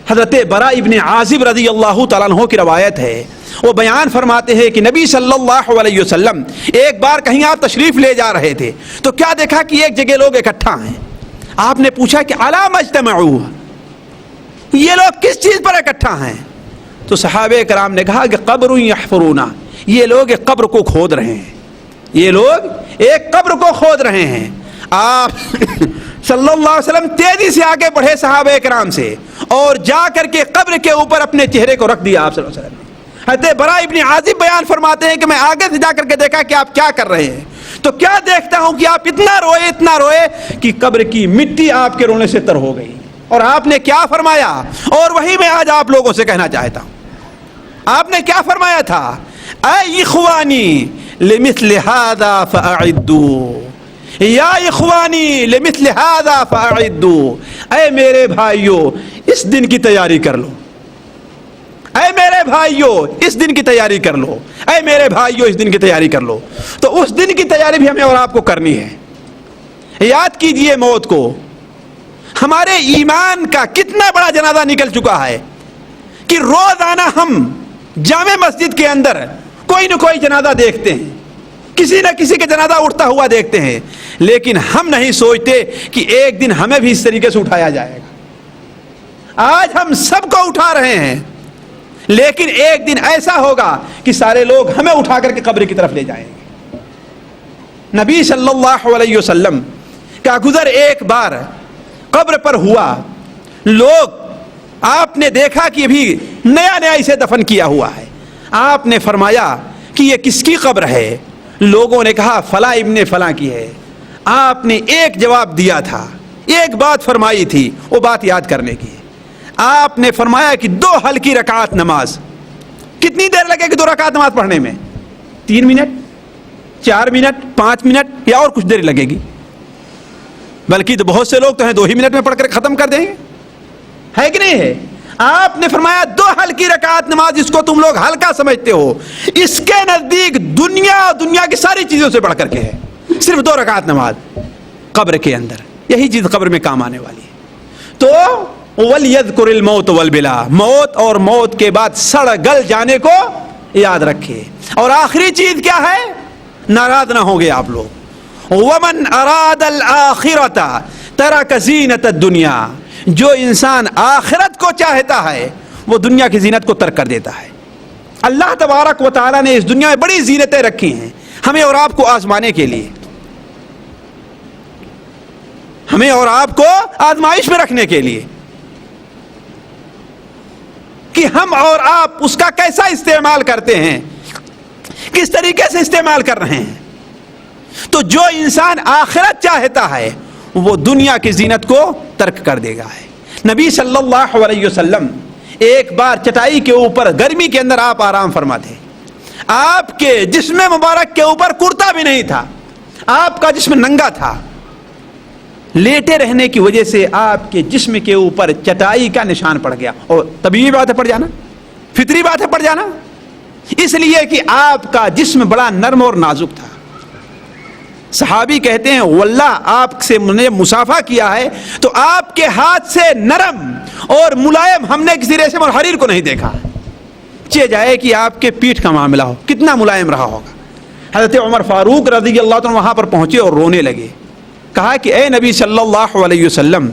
Speaker 5: حضرت براء ابن عازب رضی اللہ تعالیٰ عنہ کی روایت ہے، وہ بیان فرماتے ہیں کہ نبی صلی اللہ علیہ وسلم ایک بار کہیں آپ تشریف لے جا رہے تھے تو کیا دیکھا کہ ایک جگہ لوگ اکٹھا ہیں، آپ نے پوچھا کہ الا مجتمعوا، یہ لوگ کس چیز پر اکٹھا ہیں؟ تو صحابہ کرام نے کہا کہ قبر یحفرون، یہ لوگ ایک قبر کو کھود رہے ہیں، یہ لوگ ایک قبر کو کھود رہے ہیں۔ آپ صلی اللہ علیہ وسلم تیزی سے آگے بڑھے صحابہ کرام سے اور جا کر کے قبر کے اوپر اپنے چہرے کو رکھ دیا آپ صلی اللہ علیہ وسلم نے۔ حضرت براء ابن عازب بیان فرماتے ہیں کہ میں آگے سے جا کر کے دیکھا کہ آپ کیا کر رہے ہیں، تو کیا دیکھتا ہوں کہ آپ اتنا روئے کہ قبر کی مٹی آپ کے رونے سے تر ہو گئی، اور آپ نے کیا فرمایا، اور وہی میں آج آپ لوگوں سے کہنا چاہتا ہوں۔ آپ نے کیا فرمایا تھا؟ اے اخوانی لمثل هذا فاعدوا، یا اخوانی لمثل هذا فاعدوا، اے میرے بھائیو اس دن کی تیاری کر لو، اے میرے بھائیو اس دن کی تیاری کر لو، اے میرے بھائیو اس دن کی تیاری کر لو۔ تو اس دن کی تیاری بھی ہمیں اور آپ کو کرنی ہے۔ یاد کیجئے موت کو، ہمارے ایمان کا کتنا بڑا جنازہ نکل چکا ہے کہ روزانہ ہم جامع مسجد کے اندر کوئی نہ کوئی جنازہ دیکھتے ہیں، کسی نہ کسی کا جنازہ اٹھتا ہوا دیکھتے ہیں، لیکن ہم نہیں سوچتے کہ ایک دن ہمیں بھی اس طریقے سے اٹھایا جائے گا۔ آج ہم سب کو اٹھا رہے ہیں، لیکن ایک دن ایسا ہوگا کہ سارے لوگ ہمیں اٹھا کر کے قبر کی طرف لے جائیں گے۔ نبی صلی اللہ علیہ وسلم کا گزر ایک بار قبر پر ہوا، لوگ آپ نے دیکھا کہ ابھی نیا نیا اسے دفن کیا ہوا ہے، آپ نے فرمایا کہ یہ کس کی قبر ہے؟ لوگوں نے کہا فلاں ابن فلاں کی ہے۔ آپ نے ایک جواب دیا تھا، ایک بات فرمائی تھی، وہ بات یاد کرنے کی۔ آپ نے فرمایا کہ 2 ہلکی رکعت نماز، کتنی دیر لگے گی 2 رکعت نماز پڑھنے میں؟ 3 منٹ، 4 منٹ، 5 منٹ، یا اور کچھ دیر لگے گی؟ بلکہ تو بہت سے لوگ تو ہیں 2 ہی منٹ میں پڑھ کر ختم کر دیں گے، ہے کہ نہیں ہے؟ آپ نے فرمایا 2 ہلکی رکعت نماز، جس کو تم لوگ ہلکا سمجھتے ہو، اس کے نزدیک دنیا کی ساری چیزوں سے بڑھ کر کے ہے۔ صرف 2 رکعت نماز قبر کے اندر، یہی چیز قبر میں کام آنے والی ہے۔ تو وَلْيَذْكُرِ الْمَوْتَ وَالْبِلَا، موت اور موت کے بعد سڑ گل جانے کو یاد رکھے۔ اور آخری چیز کیا ہے؟ ناراض نہ ہوں گے آپ لوگ، وَمَنْ أَرَادَ الْآخِرَةَ تَرَكَ زِينَةَ الدُّنْيَا، جو انسان آخرت کو چاہتا ہے وہ دنیا کی زینت کو ترک کر دیتا ہے۔ اللہ تبارک و تعالیٰ نے اس دنیا میں بڑی زینتیں رکھی ہیں ہمیں اور آپ کو آزمانے کے لیے، ہمیں اور آپ کو آزمائش میں رکھنے کے لیے، کہ ہم اور آپ اس کا کیسا استعمال کرتے ہیں، کس طریقے سے استعمال کر رہے ہیں۔ تو جو انسان آخرت چاہتا ہے وہ دنیا کی زینت کو ترک کر دے گا ہے۔ نبی صلی اللہ علیہ وسلم ایک بار چٹائی کے اوپر گرمی کے اندر آپ آرام فرماتے، آپ کے جسم مبارک کے اوپر کرتا بھی نہیں تھا، آپ کا جسم ننگا تھا، لیٹے رہنے کی وجہ سے آپ کے جسم کے اوپر چٹائی کا نشان پڑ گیا، اور طبیعی بات ہے پڑ جانا، فطری بات ہے پڑ جانا، اس لیے کہ آپ کا جسم بڑا نرم اور نازک تھا۔ صحابی کہتے ہیں واللہ آپ سے نے مسافہ کیا ہے تو آپ کے ہاتھ سے نرم اور ملائم ہم نے کسی ریشم اور حریر کو نہیں دیکھا، چہ جائے کہ آپ کے پیٹھ کا معاملہ ہو، کتنا ملائم رہا ہوگا۔ حضرت عمر فاروق رضی اللہ عنہ وہاں پر پہنچے اور رونے لگے، کہا کہ اے نبی صلی اللہ علیہ وسلم،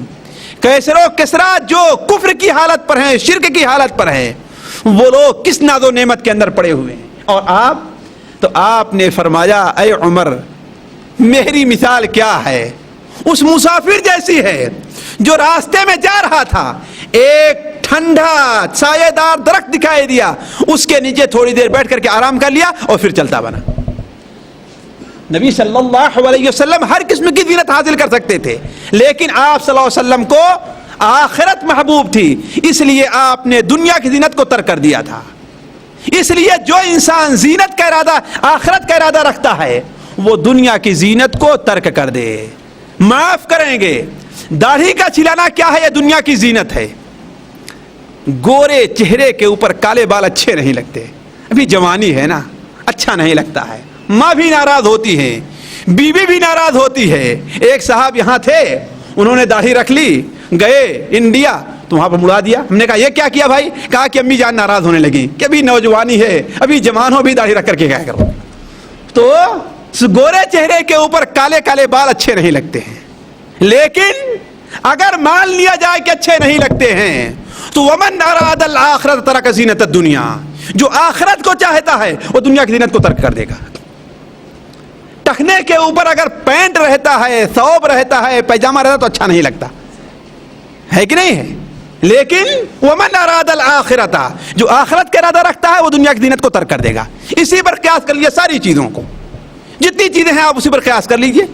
Speaker 5: کیسر و کسرا جو کفر کی حالت پر ہیں، شرک کی حالت پر ہیں، وہ لوگ کس ناز و نعمت کے اندر پڑے ہوئے ہیں، اور آپ تو آپ نے فرمایا اے عمر میری مثال کیا ہے، اس مسافر جیسی ہے جو راستے میں جا رہا تھا، ایک ٹھنڈا سایہ دار درخت دکھائی دیا، اس کے نیچے تھوڑی دیر بیٹھ کر کے آرام کر لیا اور پھر چلتا بنا۔ نبی صلی اللہ علیہ وسلم ہر قسم کی زینت حاصل کر سکتے تھے، لیکن آپ صلی اللہ علیہ وسلم کو آخرت محبوب تھی، اس لیے آپ نے دنیا کی زینت کو ترک کر دیا تھا۔ اس لیے جو انسان زینت کا ارادہ، آخرت کا ارادہ رکھتا ہے، وہ دنیا کی زینت کو ترک کر دے۔ معاف کریں گے، داڑھی کا چھلانا کیا ہے؟ یہ دنیا کی زینت ہے۔ گورے چہرے کے اوپر کالے بال اچھے نہیں لگتے، ابھی جوانی ہے نا، اچھا نہیں لگتا ہے، ماں بھی ناراض ہوتی ہے، بیوی بھی ناراض ہوتی ہے۔ ایک صاحب یہاں تھے، انہوں نے داڑھی رکھ لی، گئے انڈیا تو وہاں پر مڑا دیا۔ ہم نے کہا یہ کیا کیا بھائی؟ کہا کہ امی جان ناراض ہونے لگی کہ ابھی نوجوانی ہے، ابھی جوان ہو، بھی داڑھی رکھ کر کے کیا کرو۔ تو گورے چہرے کے اوپر کالے کالے بال اچھے نہیں لگتے ہیں، لیکن اگر مان لیا جائے کہ اچھے نہیں لگتے ہیں تو ومن اراد الآخرۃ ترک زینت الدنیا، جو آخرت کو چاہتا ہے وہ دنیا کی زینت کو ترک کر دے گا۔ ٹخنے کے اوپر اگر پینٹ رہتا ہے، ثوب رہتا ہے، پیجامہ رہتا تو اچھا نہیں لگتا ہے کہ نہیں ہے، لیکن ومن اراد الآخرۃ، جو آخرت کا ارادہ رکھتا ہے وہ دنیا کی زینت کو ترک کر دے گا۔ اسی پر قیاس کر لیجیے ساری چیزوں کو، جتنی چیزیں ہیں آپ اسی پر قیاس کر لیجیے۔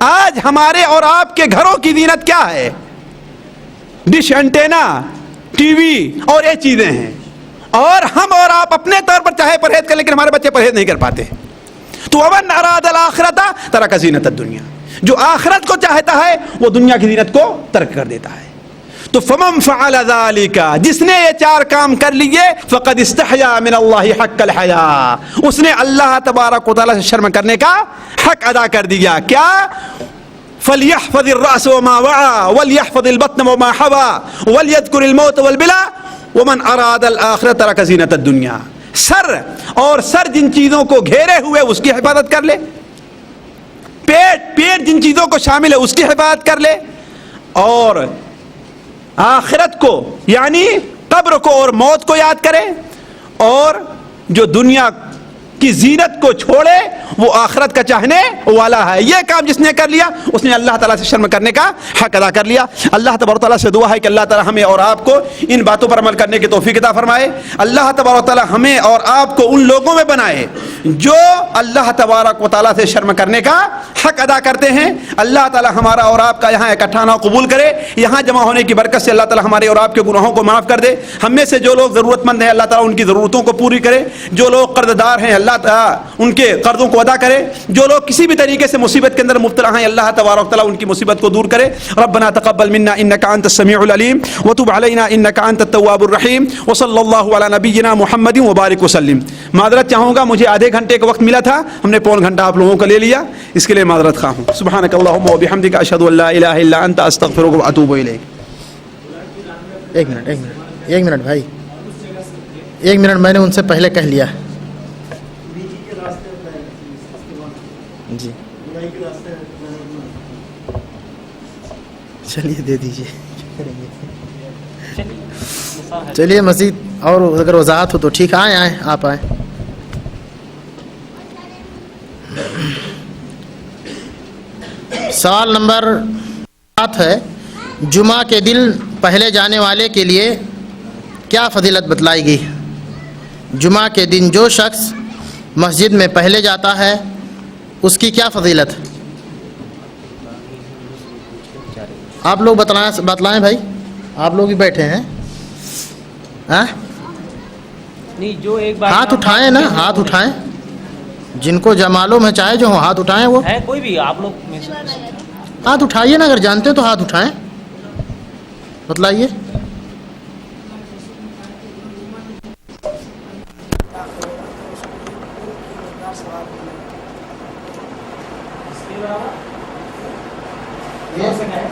Speaker 5: آج ہمارے اور آپ کے گھروں کی زینت کیا ہے؟ ڈش اینٹینا، ٹی وی اور یہ چیزیں ہیں، اور ہم اور آپ اپنے طور پر چاہے پرہیز کر، لیکن ہمارے بچے پرہیز نہیں کر پاتے۔ تو ومن اراد الآخرۃ ترک زینت الدنیا، جو آخرت کو چاہتا ہے وہ دنیا کی زینت کو ترک کر دیتا ہے۔ تو فمن فعل ذلك، جس نے یہ چار کام کر لیے، فقد استحیا من اللہ حق الحیا، اس نے اللہ تبارک و تعالی سے شرم کرنے کا حق ادا کر دیا۔ کیا؟ فلیحفظ الراس وما وعى وليحفظ البطن وما حوى وليذكر الموت والبلا ومن اراد الاخرة ترك زینت الدنیا، سر اور سر جن چیزوں کو گھیرے ہوئے اس کی حفاظت کر لے، پیٹ جن چیزوں کو شامل ہے اس کی حفاظت کر لے، اور آخرت کو یعنی قبر کو اور موت کو یاد کرے، اور جو دنیا کی زینت کو چھوڑے وہ آخرت کا چاہنے والا ہے۔ یہ کام جس نے کر لیا اس نے اللہ تعالیٰ سے شرم کرنے کا حق ادا کر لیا۔ اللہ تبارک و تعالیٰ سے دعا ہے کہ اللہ تعالیٰ ہمیں اور آپ کو ان باتوں پر عمل کرنے کی توفیق عطا فرمائے۔ اللہ تبارک و تعالیٰ ہمیں اور آپ کو ان لوگوں میں بنائے جو اللہ تبارک و تعالیٰ سے شرم کرنے کا حق ادا کرتے ہیں۔ اللہ تعالیٰ ہمارا اور آپ کا یہاں اکٹھا ہونا قبول کرے، یہاں جمع ہونے کی برکت سے اللہ تعالیٰ ہمارے اور آپ کے گناہوں کو معاف کر دے۔ ہم میں سے جو لوگ ضرورت مند ہیں اللہ تعالیٰ ان کی ضرورتوں کو پوری کرے، جو لوگ قرض دار ہیں اللہ تعالیٰ ان کے قرضوں کو ادا کرے، جو لوگ کسی بھی طریقے سے مصیبت کے اندر مبتلا ہیں اللہ تبارک و تعالیٰ ان کی مصیبت کو دور کرے۔ ربنا تقبل منا انك انت السميع العليم وتب علينا انك انت التواب الرحيم وصلى الله على نبينا محمد وبارك وسلم۔ معذرت چاہوں گا، مجھے آدھے گھنٹے کا وقت ملا تھا، ہم نے پون گھنٹہ آپ لوگوں کا لے لیا، اس کے لیے معذرت خواہ ہوں۔ سبحانك اللهم وبحمدك اشهد ان لا اله الا انت استغفرك واتوب اليك۔
Speaker 6: ایک منٹ بھائی، ایک منٹ، میں نے ان سے پہلے کہہ لیا جی، چلیے دے دیجیے، چلیے مزید اور اگر وضاحت ہو تو ٹھیک، آئیں آپ آئیں۔ سوال نمبر 7 ہے، جمعہ کے دن پہلے جانے والے کے لیے کیا فضیلت بتلائی گئی؟ جمعہ کے دن جو شخص مسجد میں پہلے جاتا ہے اس کی کیا فضیلت؟ آپ لوگ بتلائیں بھائی، آپ لوگ بھی بیٹھے ہیں،
Speaker 7: جو ایک بات
Speaker 6: ہاتھ اٹھائیں نا، ہاتھ اٹھائیں، جن کو معلوم ہے چاہے جو ہوں ہاتھ اٹھائیں، وہ
Speaker 7: ہے کوئی بھی آپ لوگ
Speaker 6: ہاتھ اٹھائیے نا، اگر جانتے تو ہاتھ اٹھائیں، بتلائیے۔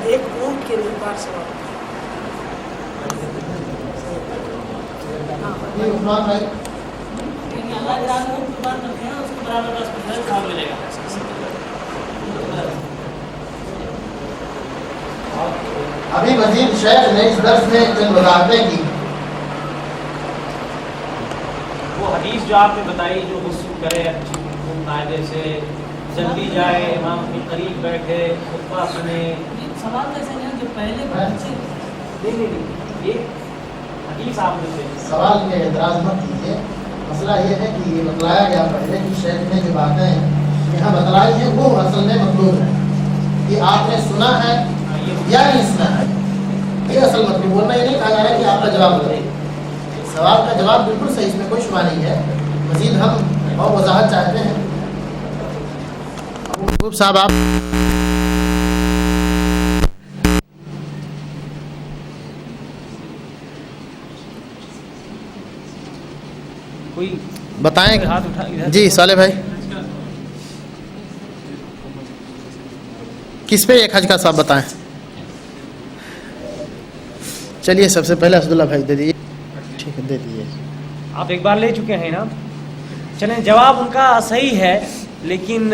Speaker 8: ایک اونٹ کے مقدار سوال
Speaker 6: ابھی مزید شیخ نے اس درس میں چند وضاحتیں کی.
Speaker 7: وہ حدیث جو آپ نے بتائی جو غسل کرے اچھی قاعدے سے جلدی جائے امام کے قریب بیٹھے خطبہ سنے.
Speaker 8: سوال ایسا نہیں جو پہلے
Speaker 7: نہیں یہ حدیث آپ نے
Speaker 6: سوال میں اعتراض مت کیجیے. مسئلہ یہ ہے کہ یہ بتلایا گیا پہلے کہ شیخ نے جو باتیں یہاں بتلائی ہیں وہ اصل میں مطلوب ہے کہ آپ نے سنا ہے یا نہیں سنا ہے. یہ اصل مطلوب ورنہ یہ نہیں کہا جا رہا ہے کہ آپ کا جواب دیں. سوال کا جواب بالکل صحیح، اس میں کوئی شبہ نہیں ہے. مزید ہم اور وضاحت چاہتے ہیں. محبوب صاحب آپ
Speaker 7: کوئی
Speaker 6: بتائیں.
Speaker 7: ہاتھ اٹھا ادھر.
Speaker 6: جی صالح بھائی کس پہ ایک حج کا صاحب بتائیں. چلیے سب سے پہلے اسداللہ بھائی دے دیجیے. ٹھیک ہے دے دیجیے.
Speaker 7: آپ ایک بار لے چکے ہیں نا. چلیں جواب ان کا صحیح ہے لیکن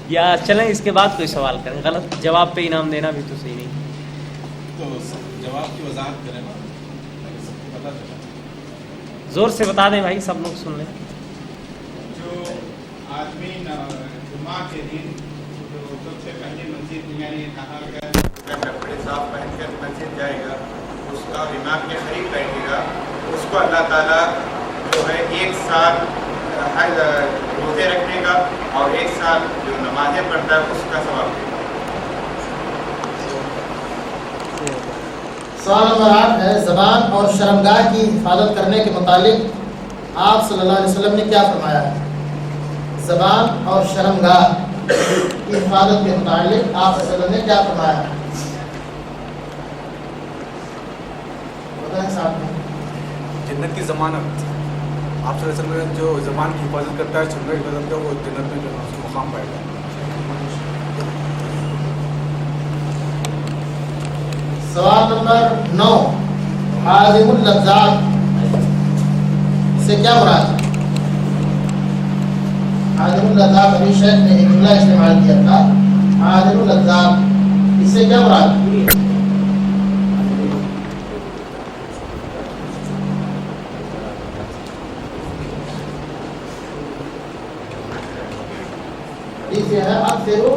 Speaker 7: یا چلیں اس کے بعد کوئی سوال کریں. غلط جواب پہ انعام دینا بھی تو صحیح نہیں.
Speaker 9: تو جواب کی وضاحت کریں نا.
Speaker 7: زور سے بتا دیں بھائی سب لوگ سن لیں.
Speaker 9: جو آدمی جمعہ کے دن جو سب سے پہلے مسجد میں یہ کہا گیا کپڑے صاف پہن کر مسجد جائے گا اس کا امام کے قریب بیٹھے گا اس کو اللہ تعالیٰ جو ہے 1 سال روزے رکھنے کا اور 1 سال جو نمازیں پڑھتا ہے اس کا ثواب دے گا.
Speaker 6: سوال نمبر 8 ہے زبان اور شرمگاہ کی حفاظت کرنے کے متعلق آپ صلی اللہ علیہ وسلم نے کیا فرمایا ہے. زبان اور شرمگاہ کی حفاظت کے متعلق آپ صلی اللہ علیہ وسلم نے کیا فرمایا ہے. بتائیں صاحب.
Speaker 9: جنت کی ضمانت آپ صلی اللہ علیہ وسلم جو زبان کی حفاظت کرتا ہے شرمگاہ کی حفاظت کرتا ہے وہ جنت میں جو ہے اس کو مقام پائے گا.
Speaker 6: سوال نمبر 9 عازم اللذات سے کیا مراد ہے. عازم اللذات ابھی شیخ نے ایک جملہ استعمال کیا تھا. عازم اللذات اس سے کیا مراد ہے. حدیث یہ ہے اکثروا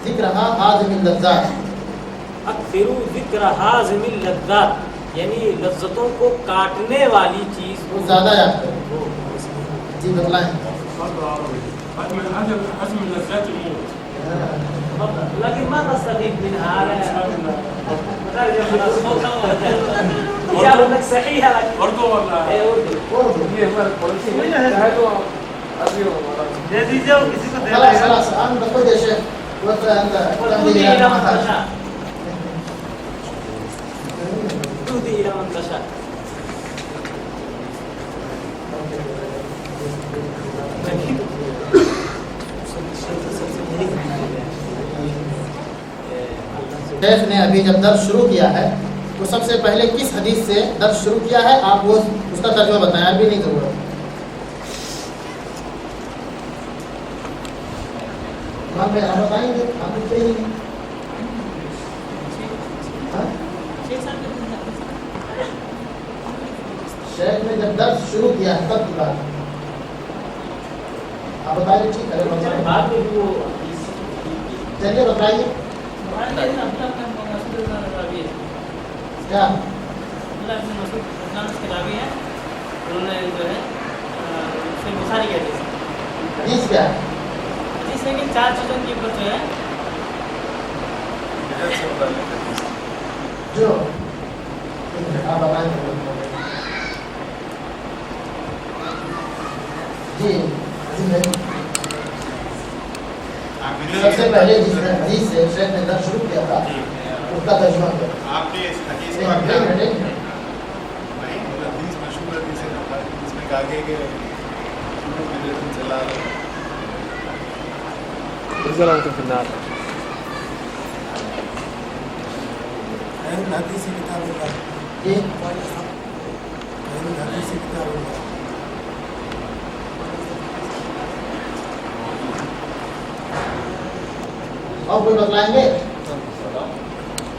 Speaker 6: ذکرھا عازم اللذات.
Speaker 7: اکثروا ذکر حازم اللذات یعنی لذتوں کو کاٹنے والی چیز
Speaker 6: وہ زیادہ یاد کریں. جی بتلائیں.
Speaker 7: لیکن ما نستفيد من هذا اجابتك صحيحه
Speaker 1: اردو ولا
Speaker 6: اردو.
Speaker 7: دے دیجیے کسی کو دے
Speaker 6: خلاص خلاص ہم بخود يا شيخ وانت
Speaker 7: تودي الى من تشاء تودي الى من تشاء.
Speaker 6: شیخ نے ابھی جب درس شروع کیا ہے تو سب سے پہلے کس حدیث سے درس شروع کیا ہے آپ وہ اس کا ترجمہ بتائیں. ابھی نہیں ضرورت. آپ بتائیں گے آپ کچھ نہیں. شیخ نے جب درس شروع کیا ہے تب کی بات آپ بتائیے. ٹھیک ہے
Speaker 7: بعد میں وہ
Speaker 6: چلیے بتائیے کیا حدیث کیا ہے.
Speaker 7: چار چیزوں کے اوپر جو ہے
Speaker 6: جو آپ بتائیں. جی سب سے پہلے جس نے حدیث سے شیخ نے درس شروع کیا تھا اس کا ترجمہ کیا.
Speaker 9: آپ نے اس حدیث کو حدیث مشہور حدیث ہے اس میں کہا گیا کہ چلا حدیث کتاب اللہ
Speaker 6: جی
Speaker 9: حدیث کتاب اللہ
Speaker 6: اور کوئی بتلائیں گے.